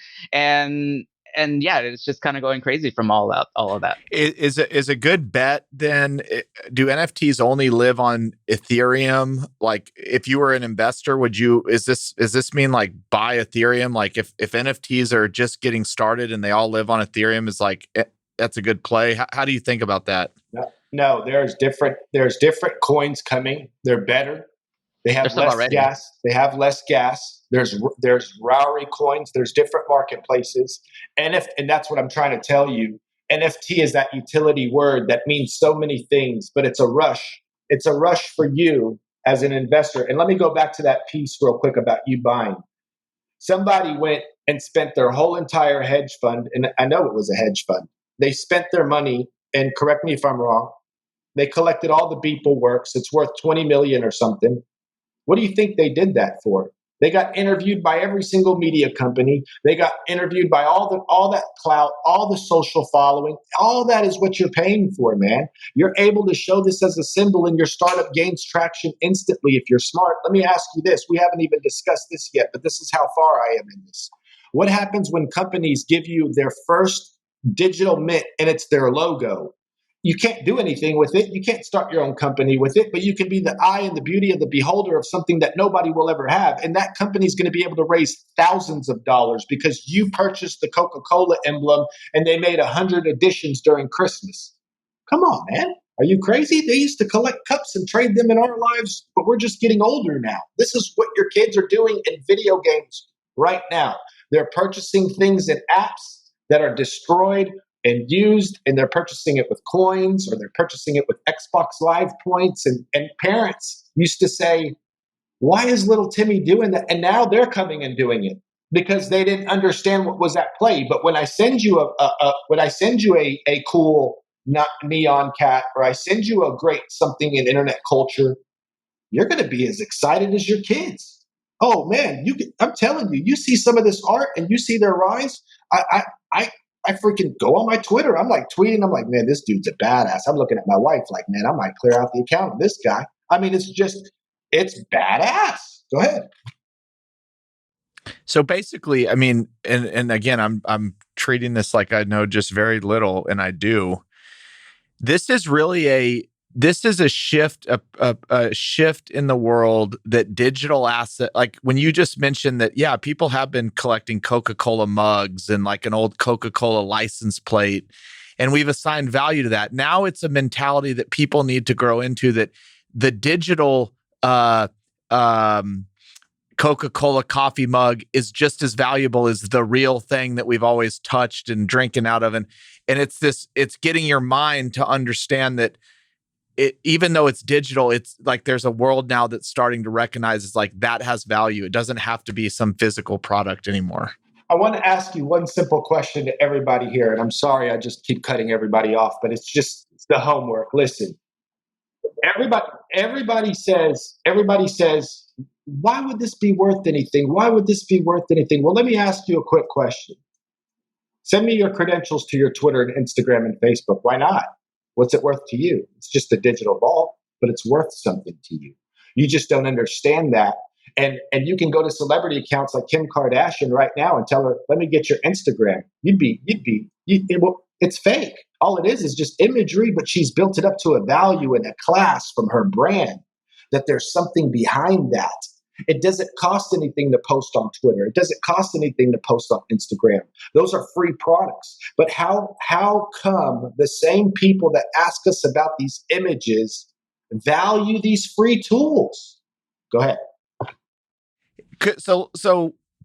and yeah, it's just kind of going crazy from all of that. Is a good bet then? Do NFTs only live on Ethereum? Like, if you were an investor, is this mean like buy Ethereum? Like, if NFTs are just getting started and they all live on Ethereum, is like that's a good play. How do you think about that? No, there's different coins coming. They're better. They have less gas. They have less gas. there's Rowry coins, there's different marketplaces. And that's what I'm trying to tell you. NFT is that utility word that means so many things, but it's a rush. It's a rush for you as an investor. And let me go back to that piece real quick about you buying. Somebody went and spent their whole entire hedge fund, and I know it was a hedge fund. They spent their money, and correct me if I'm wrong, they collected all the Beeple works. It's worth 20 million or something. What do you think they did that for? They got interviewed by every single media company. They got interviewed by all that clout, all the social following. All that is what you're paying for, man. You're able to show this as a symbol, and your startup gains traction instantly if you're smart. Let me ask you this. We haven't even discussed this yet, but this is how far I am in this. What happens when companies give you their first digital mint and it's their logo? You can't do anything with it. You can't start your own company with it, but you can be the eye and the beauty of the beholder of something that nobody will ever have. And that company is going to be able to raise thousands of dollars because you purchased the Coca-Cola emblem and they made 100 editions during Christmas. Come on, man. Are you crazy? They used to collect cups and trade them in our lives, but we're just getting older now. This is what your kids are doing in video games right now. They're purchasing things in apps that are destroyed and used, and they're purchasing it with coins, or they're purchasing it with Xbox Live points. And parents used to say, why is little Timmy doing that? And now they're coming and doing it because they didn't understand what was at play. But when I send you a cool Nyan Cat, or I send you a great something in internet culture, you're going to be as excited as your kids. Oh man, I'm telling you, you see some of this art and you see their rise. I freaking go on my Twitter. I'm like tweeting. I'm like, man, this dude's a badass. I'm looking at my wife like, man, I might clear out the account of this guy. I mean, it's badass. Go ahead. So basically, I mean, and again, I'm treating this like I know just very little, and I do. This is a shift, a shift in the world that digital asset, like when you just mentioned that, yeah, people have been collecting Coca-Cola mugs and like an old Coca-Cola license plate, and we've assigned value to that. Now it's a mentality that people need to grow into, that the digital Coca-Cola coffee mug is just as valuable as the real thing that we've always touched and drinking out of. And it's getting your mind to understand that even though it's digital, it's like there's a world now that's starting to recognize it's like that has value. It doesn't have to be some physical product anymore. I want to ask you one simple question to everybody here. And I'm sorry, I just keep cutting everybody off, but it's the homework. Listen, everybody says, why would this be worth anything? Why would this be worth anything? Well, let me ask you a quick question. Send me your credentials to your Twitter and Instagram and Facebook. Why not? What's it worth to you? It's just a digital ball, but it's worth something to you. You just don't understand that. And you can go to celebrity accounts like Kim Kardashian right now and tell her, let me get your Instagram. It's fake. All it is just imagery, but she's built it up to a value and a class from her brand, that there's something behind that. It doesn't cost anything to post on Twitter. It doesn't cost anything to post on Instagram. Those are free products. But how come the same people that ask us about these images value these free tools? Go ahead. So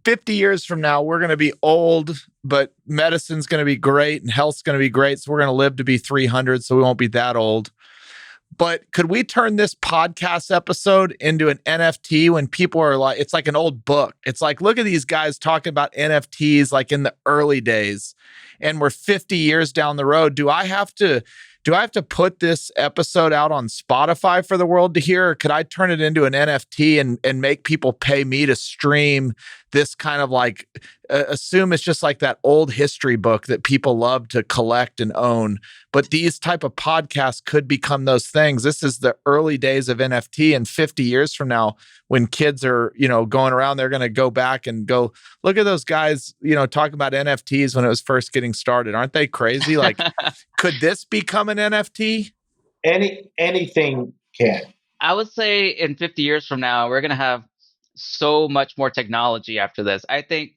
50 years from now, we're going to be old, but medicine's going to be great and health's going to be great. So we're going to live to be 300, so we won't be that old. But could we turn this podcast episode into an NFT when people are like, it's like an old book. It's like, look at these guys talking about NFTs like in the early days, and we're 50 years down the road. Do I have to put this episode out on Spotify for the world to hear? Or could I turn it into an NFT and make people pay me to stream this kind of like, assume it's just like that old history book that people love to collect and own. But these type of podcasts could become those things. This is the early days of NFT, and 50 years from now, when kids are, going around, they're going to go back and go, look at those guys, talking about NFTs when it was first getting started. Aren't they crazy? Like, could this become an NFT? Anything can. I would say in 50 years from now, we're going to have so much more technology after this. I think,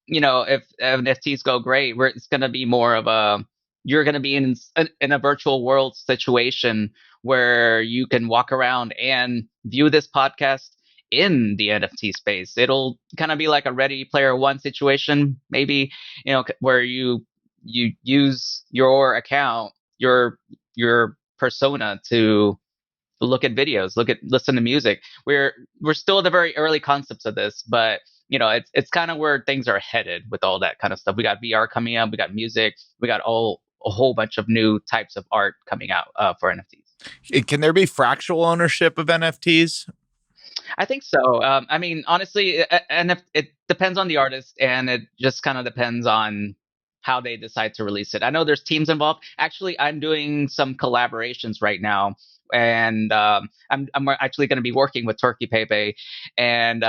if NFTs go great, it's going to be more of you're going to be in a virtual world situation where you can walk around and view this podcast in the NFT space. It'll kind of be like a Ready Player One situation, maybe, where you use your account, your persona to look at videos, listen to music. We're still at the very early concepts of this, but it's kind of where things are headed with all that kind of stuff. We got VR coming up, we got music, we got a whole bunch of new types of art coming out for NFTs. Can there be fractional ownership of NFTs? I think so. I mean, honestly, and it depends on the artist, and it just kind of depends on how they decide to release it. I know there's teams involved. Actually, I'm doing some collaborations right now, and I'm actually going to be working with Turkey Pepe and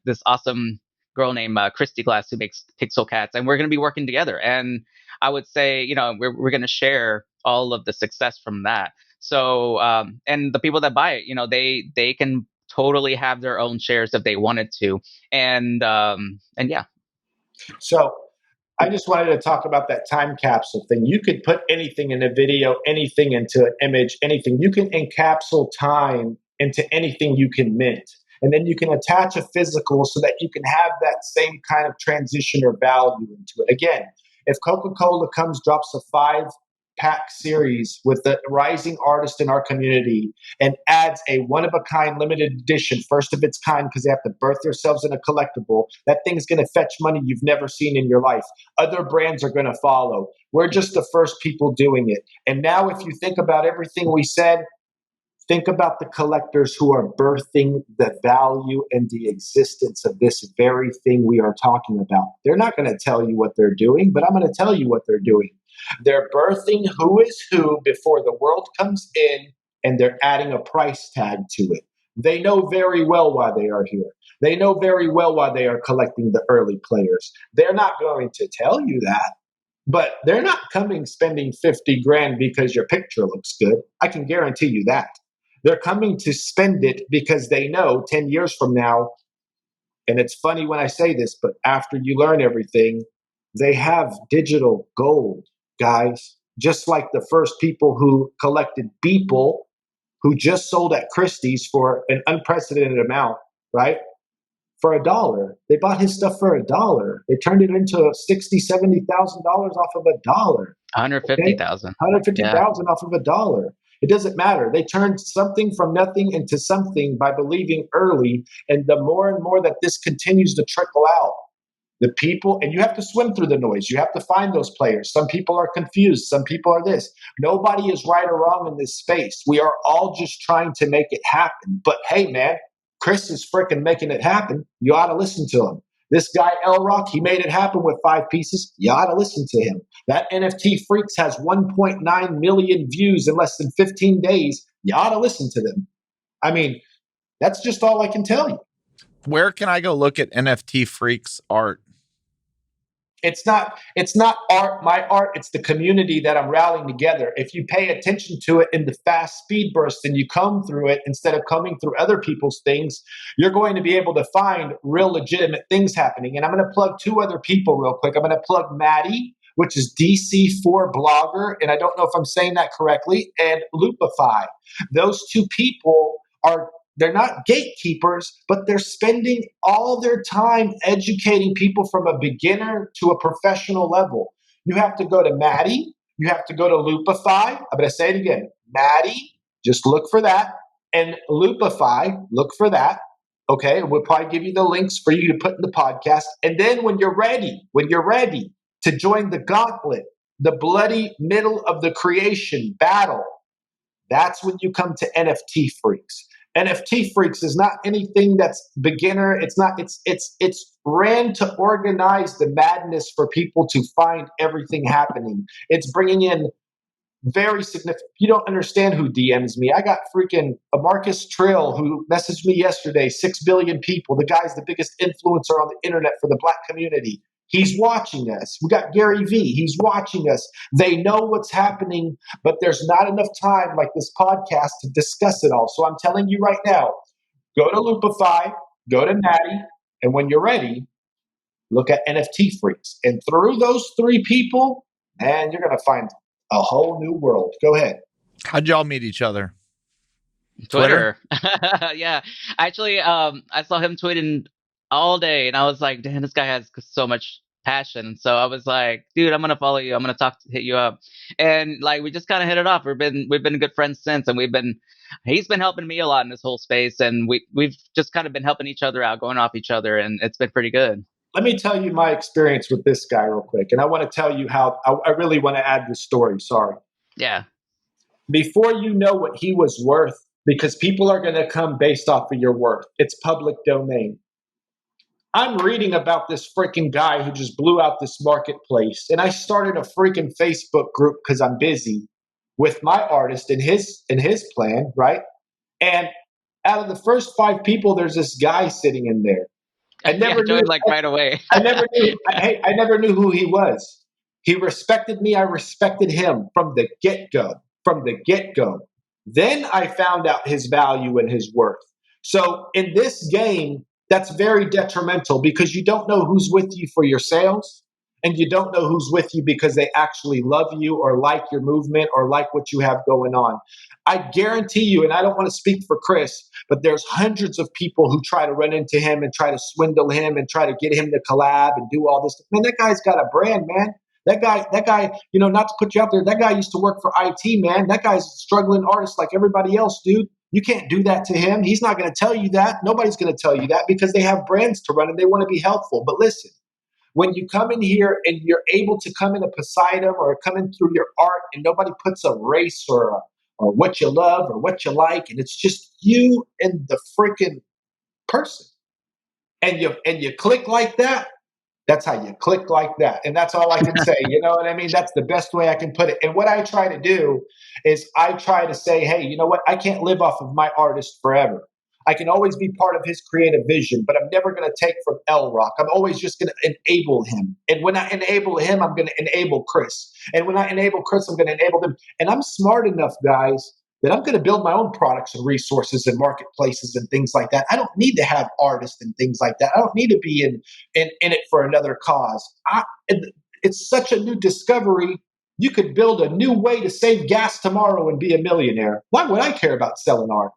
this awesome girl named Christy Glass who makes Pixel Cats, and we're going to be working together. And I would say, we're going to share all of the success from that. So, and the people that buy it, they can totally have their own shares if they wanted to, and yeah. So I just wanted to talk about that time capsule thing. You could put anything in a video, anything into an image, anything. You can encapsulate time into anything you can mint. And then you can attach a physical so that you can have that same kind of transition or value into it. Again, if Coca-Cola drops a 5-pack series with the rising artist in our community and adds a one-of-a-kind limited edition, first of its kind, because they have to birth themselves in a collectible, that thing's going to fetch money you've never seen in your life. Other brands are going to follow. We're just the first people doing it. And now if you think about everything we said, think about the collectors who are birthing the value and the existence of this very thing we are talking about. They're not going to tell you what they're doing, but I'm going to tell you what they're doing. They're birthing who is who before the world comes in, and they're adding a price tag to it. They know very well why they are here. They know very well why they are collecting the early players. They're not going to tell you that, but they're not coming spending 50 grand because your picture looks good. I can guarantee you that. They're coming to spend it because they know 10 years from now, and it's funny when I say this, but after you learn everything, they have digital gold, guys. Just like the first people who collected Beeple, who just sold at Christie's for an unprecedented amount, right? For $1. They bought his stuff for $1. They turned it into $60,000-$70,000 off of $1. 150,000. Okay? 150,000 off of $1. It doesn't matter. They turned something from nothing into something by believing early. And the more and more that this continues to trickle out, the people, and you have to swim through the noise. You have to find those players. Some people are confused. Some people are this. Nobody is right or wrong in this space. We are all just trying to make it happen. But hey, man, Chris is freaking making it happen. You ought to listen to him. This guy, L Rock, he made it happen with 5 pieces. You ought to listen to him. That NFT Freaks has 1.9 million views in less than 15 days. You ought to listen to them. I mean, that's just all I can tell you. Where can I go look at NFT Freaks art? It's not art, my art. It's the community that I'm rallying together. If you pay attention to it in the fast speed burst and you comb through it instead of combing through other people's things, you're going to be able to find real legitimate things happening. And I'm going to plug 2 other people real quick. I'm going to plug Maddie, which is DC4 blogger, and I don't know if I'm saying that correctly, and Loopify. Those 2 people they're not gatekeepers, but they're spending all their time educating people from a beginner to a professional level. You have to go to Maddie. You have to go to Loopify. I'm going to say it again. Maddie, just look for that. And Loopify, look for that. Okay, we'll probably give you the links for you to put in the podcast. And then when you're ready to join the gauntlet, the bloody middle of the creation battle, that's when you come to NFT Freaks. NFT Freaks is not anything that's beginner. It's ran to organize the madness for people to find everything happening. It's bringing in very significant. You don't understand who DMs me. I got freaking a Marcus Trill who messaged me yesterday. 6 billion people. The guy's the biggest influencer on the internet for the Black community. He's watching us. We got Gary V. He's watching us. They know what's happening, but there's not enough time like this podcast to discuss it all. So I'm telling you right now, go to Loopify, go to Natty, and when you're ready, look at NFT Freaks. And through those 3 people, man, you're going to find a whole new world. Go ahead. How'd y'all meet each other? Twitter. Yeah. Actually, I saw him tweeting all day and I was like, damn, this guy has so much passion. So I was like, dude, I'm gonna follow you. I'm gonna hit you up. And like we just kind of hit it off. We've been good friends since, and he's been helping me a lot in this whole space, and we've just kind of been helping each other out, going off each other, and it's been pretty good. Let me tell you my experience with this guy real quick. And I want to tell you how I really want to add this story. Sorry. Yeah. Before you know what he was worth, because people are going to come based off of your worth, it's public domain. I'm reading about this freaking guy who just blew out this marketplace. And I started a freaking Facebook group because I'm busy with my artist and his plan, right? And out of the first 5 people, there's this guy sitting in there. I never Yeah, knew. joined like right away. I never knew. I never knew who he was. He respected me. I respected him from the get go. From the get go. Then I found out his value and his worth. So in this game, that's very detrimental because you don't know who's with you for your sales, and you don't know who's with you because they actually love you or like your movement or like what you have going on. I guarantee you, and I don't want to speak for Chris, but there's hundreds of people who try to run into him and try to swindle him and try to get him to collab and do all this. Man, that guy's got a brand, man. That guy, not to put you out there, that guy used to work for IT, man. That guy's a struggling artist like everybody else, dude. You can't do that to him. He's not going to tell you that. Nobody's going to tell you that because they have brands to run and they want to be helpful. But listen, when you come in here and you're able to come in a Poseidon or come in through your art and nobody puts a race or what you love or what you like, and it's just you and the freaking person, and you click like that, that's how you click like that. And that's all I can say. You know what I mean? That's the best way I can put it. And what I try to do is I try to say, hey, you know what? I can't live off of my artist forever. I can always be part of his creative vision, but I'm never going to take from L Rock. I'm always just going to enable him. And when I enable him, I'm going to enable Chris. And when I enable Chris, I'm going to enable them. And I'm smart enough, guys, that I'm going to build my own products and resources and marketplaces and things like that. I don't need to have artists and things like that. I don't need to be in it for another cause. It's such a new discovery. You could build a new way to save gas tomorrow and be a millionaire. Why would I care about selling art?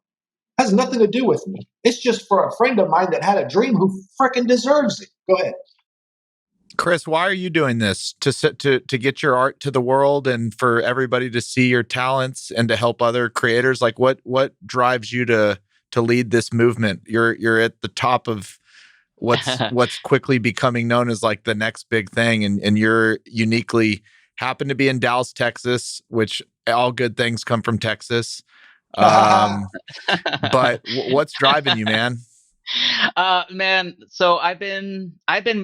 It has nothing to do with me. It's just for a friend of mine that had a dream who freaking deserves it. Go ahead. Chris, why are you doing this? To get your art to the world and for everybody to see your talents and to help other creators? Like what drives you to lead this movement? You're at the top of what's quickly becoming known as like the next big thing, and you're uniquely happen to be in Dallas, Texas, which all good things come from Texas. But what's driving you, man? Man, so I've been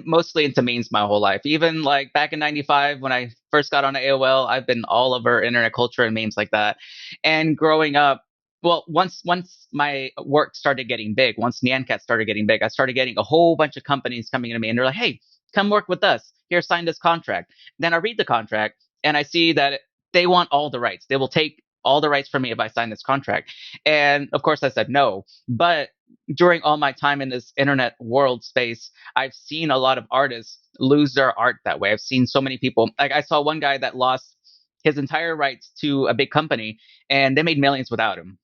mostly into memes my whole life. Even like back in '95 when I first got on AOL, I've been all over internet culture and memes like that. And growing up, well, once my work started getting big, once Nyan Cat started getting big, I started getting a whole bunch of companies coming to me and they're like, "Hey, come work with us. Here, sign this contract." Then I read the contract and I see that they want all the rights. They will take all the rights from me if I sign this contract. And of course I said no. But during all my time in this internet world space, I've seen a lot of artists lose their art that way. I've seen so many people. Like I saw one guy that lost his entire rights to a big company and they made millions without him.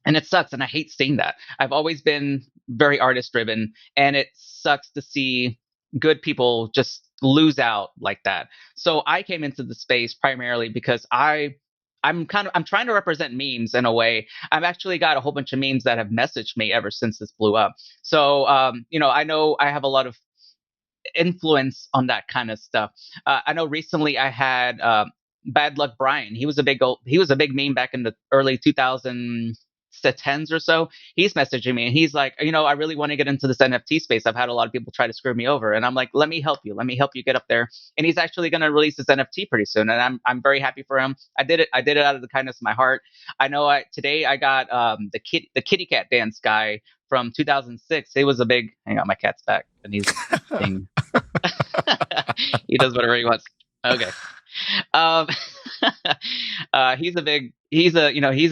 And it sucks. And I hate seeing that. I've always been very artist driven and it sucks to see good people just lose out like that. So I came into the space primarily because I'm trying to represent memes in a way. I've actually got a whole bunch of memes that have messaged me ever since this blew up. So I know I have a lot of influence on that kind of stuff. I know recently I had Bad Luck Brian. He was a big meme back in the early 2010s or so. He's messaging me and he's like, I really want to get into this NFT space. I've had a lot of people try to screw me over, and I'm like, let me help you. Let me help you get up there. And he's actually going to release his NFT pretty soon, and I'm very happy for him. I did it out of the kindness of my heart. I know today I got the kitty cat dance guy from 2006. He was a big. Hang on, my cat's back and he's being he does whatever he wants. Okay. Um, he's a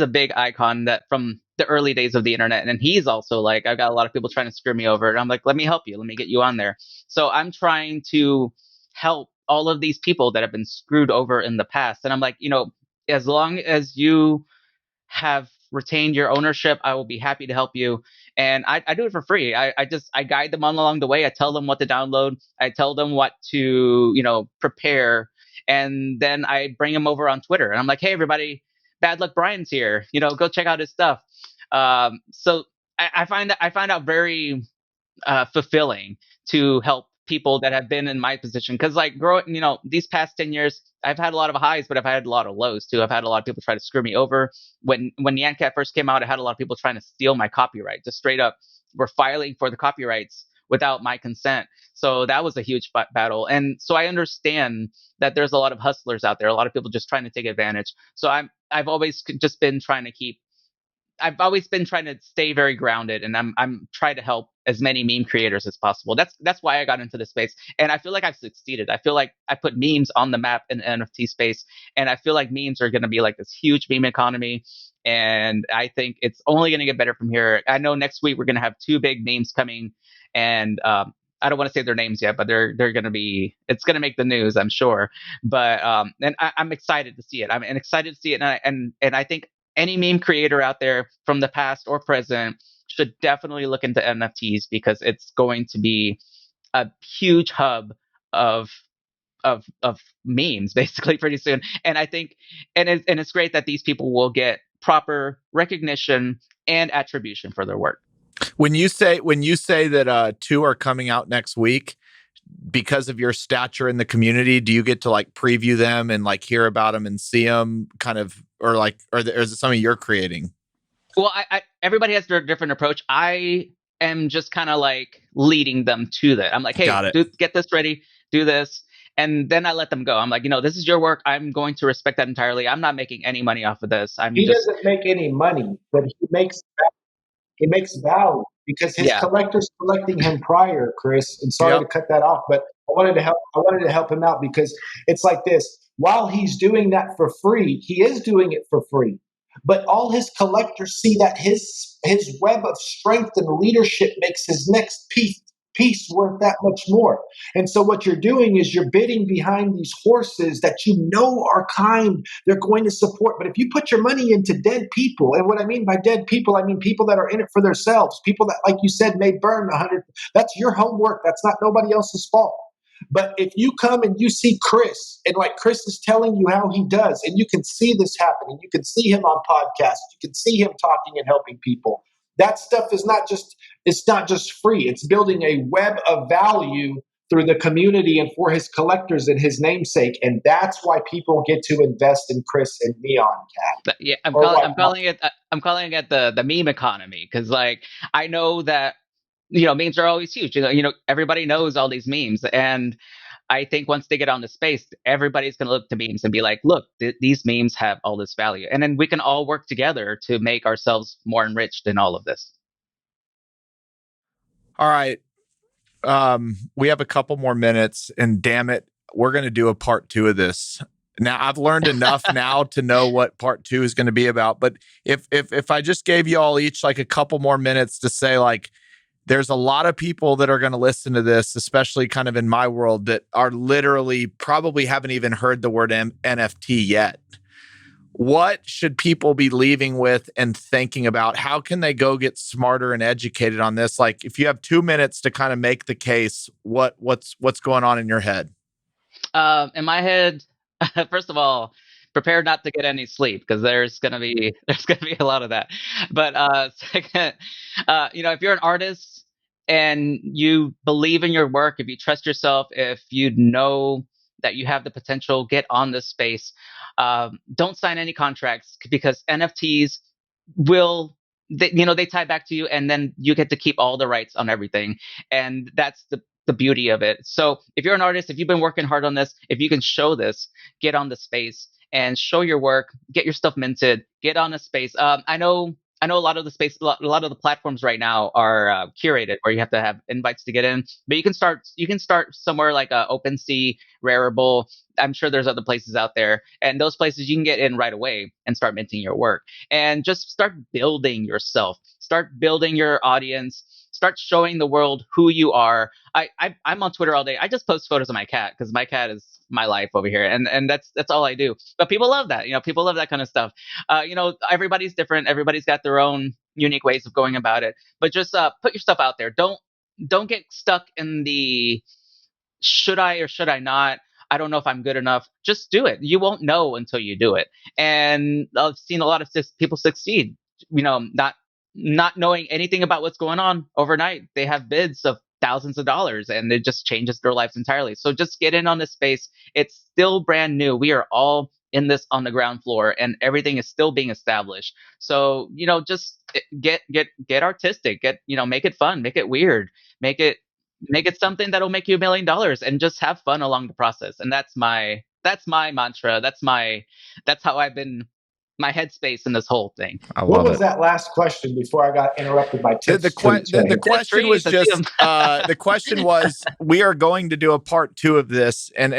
big icon that from the early days of the internet, and he's also like, I've got a lot of people trying to screw me over, and I'm like, let me help you, let me get you on there. So I'm trying to help all of these people that have been screwed over in the past, and I'm like, as long as you have retain your ownership. I will be happy to help you. And I do it for free. I guide them on along the way. I tell them what to download. I tell them what to, prepare. And then I bring them over on Twitter and I'm like, hey, everybody, Bad Luck Brian's here. Go check out his stuff. So I find out very fulfilling to help people that have been in my position. Because like growing, these past 10 years, I've had a lot of highs, but I've had a lot of lows too. I've had a lot of people try to screw me over. When Nyan Cat first came out, I had a lot of people trying to steal my copyright. Just straight up, were filing for the copyrights without my consent. So that was a huge battle. And so I understand that there's a lot of hustlers out there, a lot of people just trying to take advantage. So I've always just been trying to I've always been trying to stay very grounded, and I'm trying to help as many meme creators as possible. That's why I got into this space, and I feel like I've succeeded. I feel like I put memes on the map in the NFT space, and I feel like memes are going to be like this huge meme economy, and I think it's only going to get better from here. I know next week we're going to have 2 big memes coming, and I don't want to say their names yet, but they're going to be, it's going to make the news, I'm sure. But and I'm excited to see it. I'm excited to see it, and I think any meme creator out there from the past or present should definitely look into NFTs because it's going to be a huge hub of memes basically pretty soon. And I think it's great that these people will get proper recognition and attribution for their work. When you say that 2 are coming out next week, because of your stature in the community, do you get to like preview them and like hear about them and see them kind of, or is it something you're creating? Well, everybody has their different approach. I am just kind of like leading them to that. I'm like, hey, get this ready, do this. And then I let them go. I'm like, this is your work. I'm going to respect that entirely. I'm not making any money off of this. He doesn't make any money, but he makes value because his collectors collecting him prior, Chris. And sorry to cut that off, but I wanted to help him out because it's like this. While he's doing that for free, he is doing it for free. But all his collectors see that his web of strength and leadership makes his next piece worth that much more. And so what you're doing is you're bidding behind these horses that are kind, they're going to support. But if you put your money into dead people, and what I mean by dead people, I mean people that are in it for themselves, people that, like you said, may burn 100. That's your homework. That's not nobody else's fault. But if you come and you see Chris, and like Chris is telling you how he does, and you can see this happening, you can see him on podcasts, you can see him talking and helping people. That stuff is not just free. It's building a web of value through the community and for his collectors and his namesake. And that's why people get to invest in Chris and Nyan Cat. Yeah, I'm calling it the meme economy because like I know that memes are always huge. Everybody knows all these memes, and I think once they get on the space, everybody's going to look to memes and be like, look, these memes have all this value. And then we can all work together to make ourselves more enriched in all of this. All right. We have a couple more minutes, and damn it, we're going to do a part 2 of this. Now, I've learned enough now to know what part 2 is going to be about. But if I just gave you all each like a couple more minutes to say like, there's a lot of people that are going to listen to this, especially kind of in my world, that are literally probably haven't even heard the word NFT yet. What should people be leaving with and thinking about? How can they go get smarter and educated on this? Like, if you have 2 minutes to kind of make the case, what's going on in your head? In my head, first of all, prepare not to get any sleep because there's gonna be a lot of that. But second, if you're an artist and you believe in your work, if you trust yourself, if you know that you have the potential, get on this space. Don't sign any contracts because NFTs they tie back to you, and then you get to keep all the rights on everything, and that's the beauty of it. So if you're an artist, if you've been working hard on this, if you can show this, get on the space and show your work, get your stuff minted, get on a space. I know a lot of the space, a lot of the platforms right now are curated, where you have to have invites to get in. But you can start somewhere like OpenSea, Rarible. I'm sure there's other places out there, and those places you can get in right away and start minting your work, and just start building yourself, start building your audience, start showing the world who you are. I'm on Twitter all day. I just post photos of my cat because my cat is my life over here, and that's all I do. But people love that. People love that kind of stuff. Everybody's different. Everybody's got their own unique ways of going about it. But just put your stuff out there. Don't get stuck in the should I or should I not? I don't know if I'm good enough. Just do it. You won't know until you do it. And I've seen a lot of people succeed, not knowing anything about what's going on overnight. They have bids of thousands of dollars and it just changes their lives entirely. So just get in on this space. It's still brand new. We are all in this on the ground floor and everything is still being established. So, just get artistic, make it fun, make it weird, make it something that'll make you $1 million and just have fun along the process. And that's my mantra. That's how I've been, my headspace in this whole thing. What was that last question before I got interrupted by tips? The question was just the question was, we are going to do a part 2 of this, and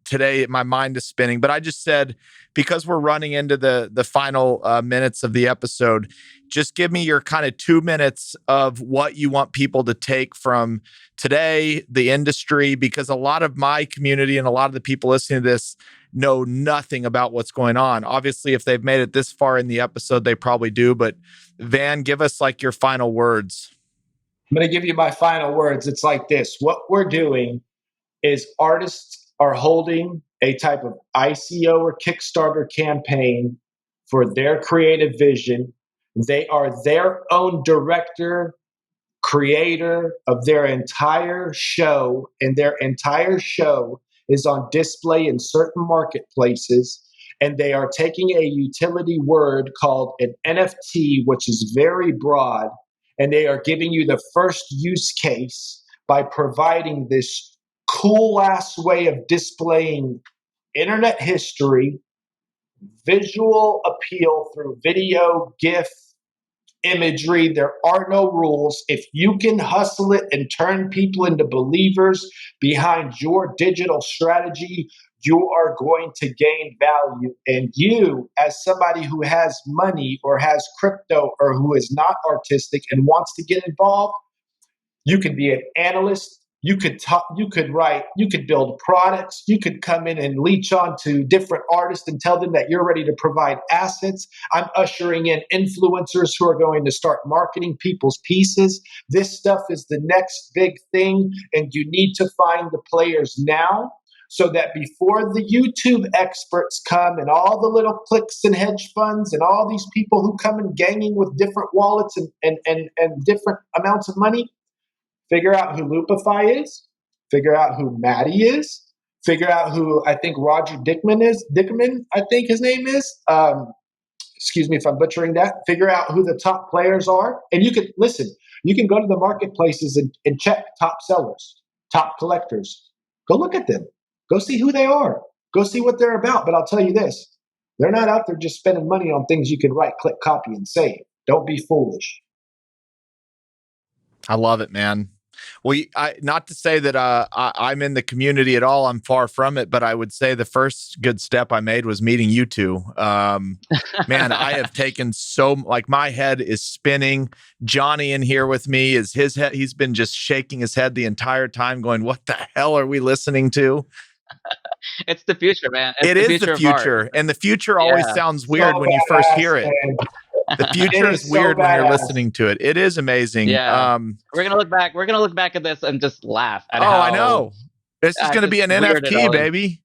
today my mind is spinning, but I just said, because we're running into the final minutes of the episode, just give me your kind of 2 minutes of what you want people to take from today, the industry, because a lot of my community and a lot of the people listening to this know nothing about what's going on. Obviously, if they've made it this far in the episode, they probably do. But Van, give us like your final words. I'm going to give you my final words. It's like this. What we're doing is artists are holding a type of ICO or Kickstarter campaign for their creative vision. They are their own director, creator of their entire show, and their entire show is on display in certain marketplaces. And they are taking a utility word called an NFT, which is very broad, and they are giving you the first use case by providing this cool ass way of displaying internet history, visual appeal through video, GIF, imagery. There are no rules. If you can hustle it and turn people into believers behind your digital strategy, you are going to gain value. And you, as somebody who has money or has crypto or who is not artistic and wants to get involved, you could be an analyst. You could talk, you could write, you could build products, you could come in and leech on to different artists and tell them that you're ready to provide assets. I'm ushering in influencers who are going to start marketing people's pieces. This stuff is the next big thing, and you need to find the players now so that before the YouTube experts come and all the little clicks and hedge funds and all these people who come in ganging with different wallets and different amounts of money, figure out who Lupify is, figure out who Maddie is, figure out who I think Roger Dickman is. Dickman, I think his name is. Excuse me if I'm butchering that. Figure out who the top players are. And you can, listen, you can go to the marketplaces and check top sellers, top collectors. Go look at them. Go see who they are. Go see what they're about. But I'll tell you this, they're not out there just spending money on things you can right click, copy, and save. Don't be foolish. I love it, man. Well, not to say that I'm in the community at all. I'm far from it, but I would say the first good step I made was meeting you two. Man, I have taken my head is spinning. Johnny in here with me is his head. He's been just shaking his head the entire time going, what the hell are we listening to? It's the future, man. It is the future. And the future always sounds weird when you first hear it. Man. The future is weird when you're listening to it. It is amazing. Yeah. We're gonna look back. We're gonna look back at this and just laugh at how. I know. This is gonna be an NFT, baby.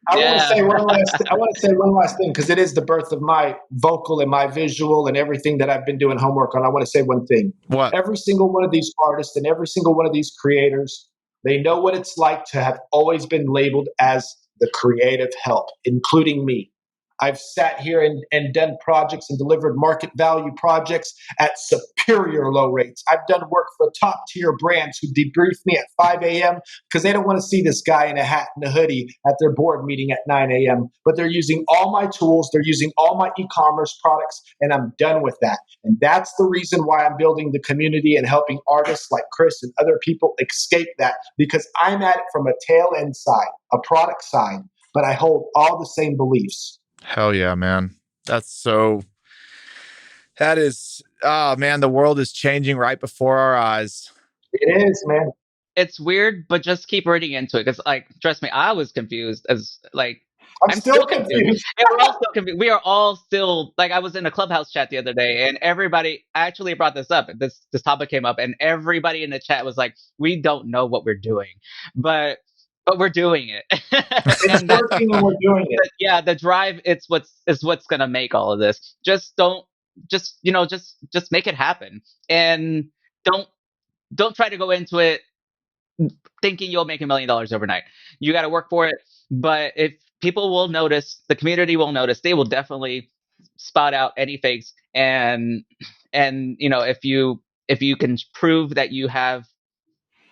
I want to say one last thing because it is the birth of my vocal and my visual and everything that I've been doing homework on. I want to say one thing. What? Every single one of these artists and every single one of these creators, they know what it's like to have always been labeled as the creative help, including me. I've sat here and done projects and delivered market value projects at superior low rates. I've done work for top tier brands who debrief me at 5 a.m. because they don't want to see this guy in a hat and a hoodie at their board meeting at 9 a.m. But they're using all my tools. They're using all my e-commerce products, and I'm done with that. And that's the reason why I'm building the community and helping artists like Chris and other people escape that, because I'm at it from a tail end side, a product side, but I hold all the same beliefs. Hell yeah, man. That is oh man, the world is changing right before our eyes. It is, man. It's weird, but just keep reading into it because, like, trust me, I was confused as like I'm I'm still still confused. confused. Yeah, we're all still confused. We are all still like I was in a clubhouse chat the other day, and everybody actually brought this up. This topic came up, and everybody in the chat was like, "We don't know what we're doing, but we're doing it." It's And that's working and we're doing it. yeah, the drive. It's what's gonna make all of this. Just don't just make it happen, and don't don't try to go into it thinking you'll make $1 million overnight. You got to work for it. But if people will notice, the community will notice. They will definitely spot out any fakes. And if you can prove that you have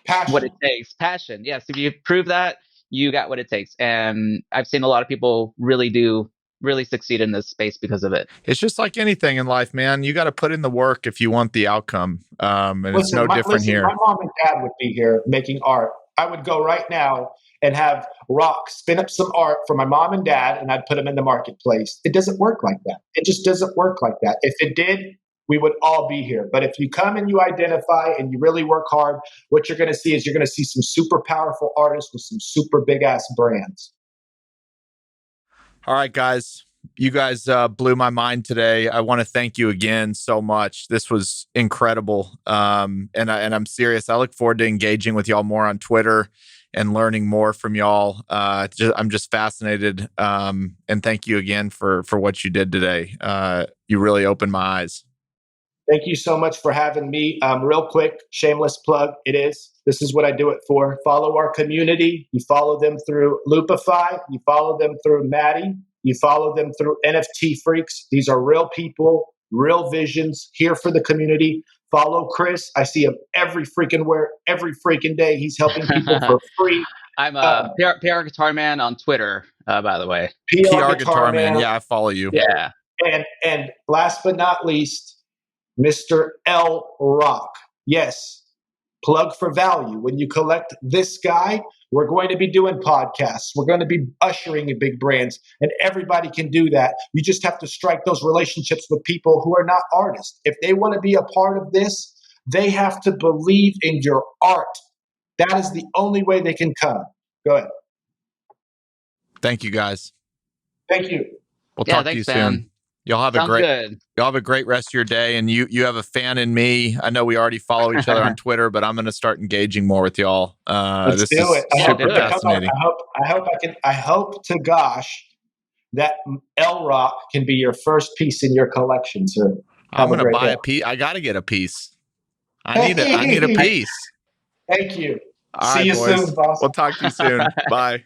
what Passion. it takes, passion. Yes, if you prove that, you got what it takes. And I've seen a lot of people really succeed in this space because of it. It's just like anything in life, man. You got to put in the work if you want the outcome. And it's no different here. My mom and dad would be here making art. I would go right now and have Rock spin up some art for my mom and dad, and I'd put them in the marketplace. It doesn't work like that. It just doesn't work like that. If it did, we would all be here. But if you come and you identify and you really work hard, what you're going to see is you're going to see some super powerful artists with some super big ass brands. All right, guys. You guys blew my mind today. I want to thank you again so much. This was incredible. And I'm serious. I look forward to engaging with y'all more on Twitter and learning more from y'all. I'm just fascinated. And thank you again for what you did today. You really opened my eyes. Thank you so much for having me. Real quick, shameless plug. This is what I do it for. Follow our community. You follow them through Loopify. You follow them through Maddie. You follow them through NFT Freaks. These are real people, real visions, here for the community. Follow Chris. I see him every freaking day. He's helping people for free. I'm a PR Guitar Man on Twitter, by the way. PR Guitar Man. Yeah, I follow you. Yeah. And last but not least, Mr. L Rock. Yes, plug for value. When you collect this guy, we're going to be doing podcasts. We're going to be ushering in big brands, and everybody can do that. You just have to strike those relationships with people who are not artists. If they want to be a part of this, they have to believe in your art. That is the only way they can come. Go ahead. Thank you, guys. Thank you. We'll talk to you soon. Y'all have a great rest of your day, and you have a fan in me. I know we already follow each other on Twitter, but I'm going to start engaging more with y'all. Let's do it. Super fascinating. I hope to gosh that L Rock can be your first piece in your collection, sir. I'm going to buy a piece. I got to get a piece. I need a piece. Thank you. All right, boys. See you soon, boss. We'll talk to you soon. Bye.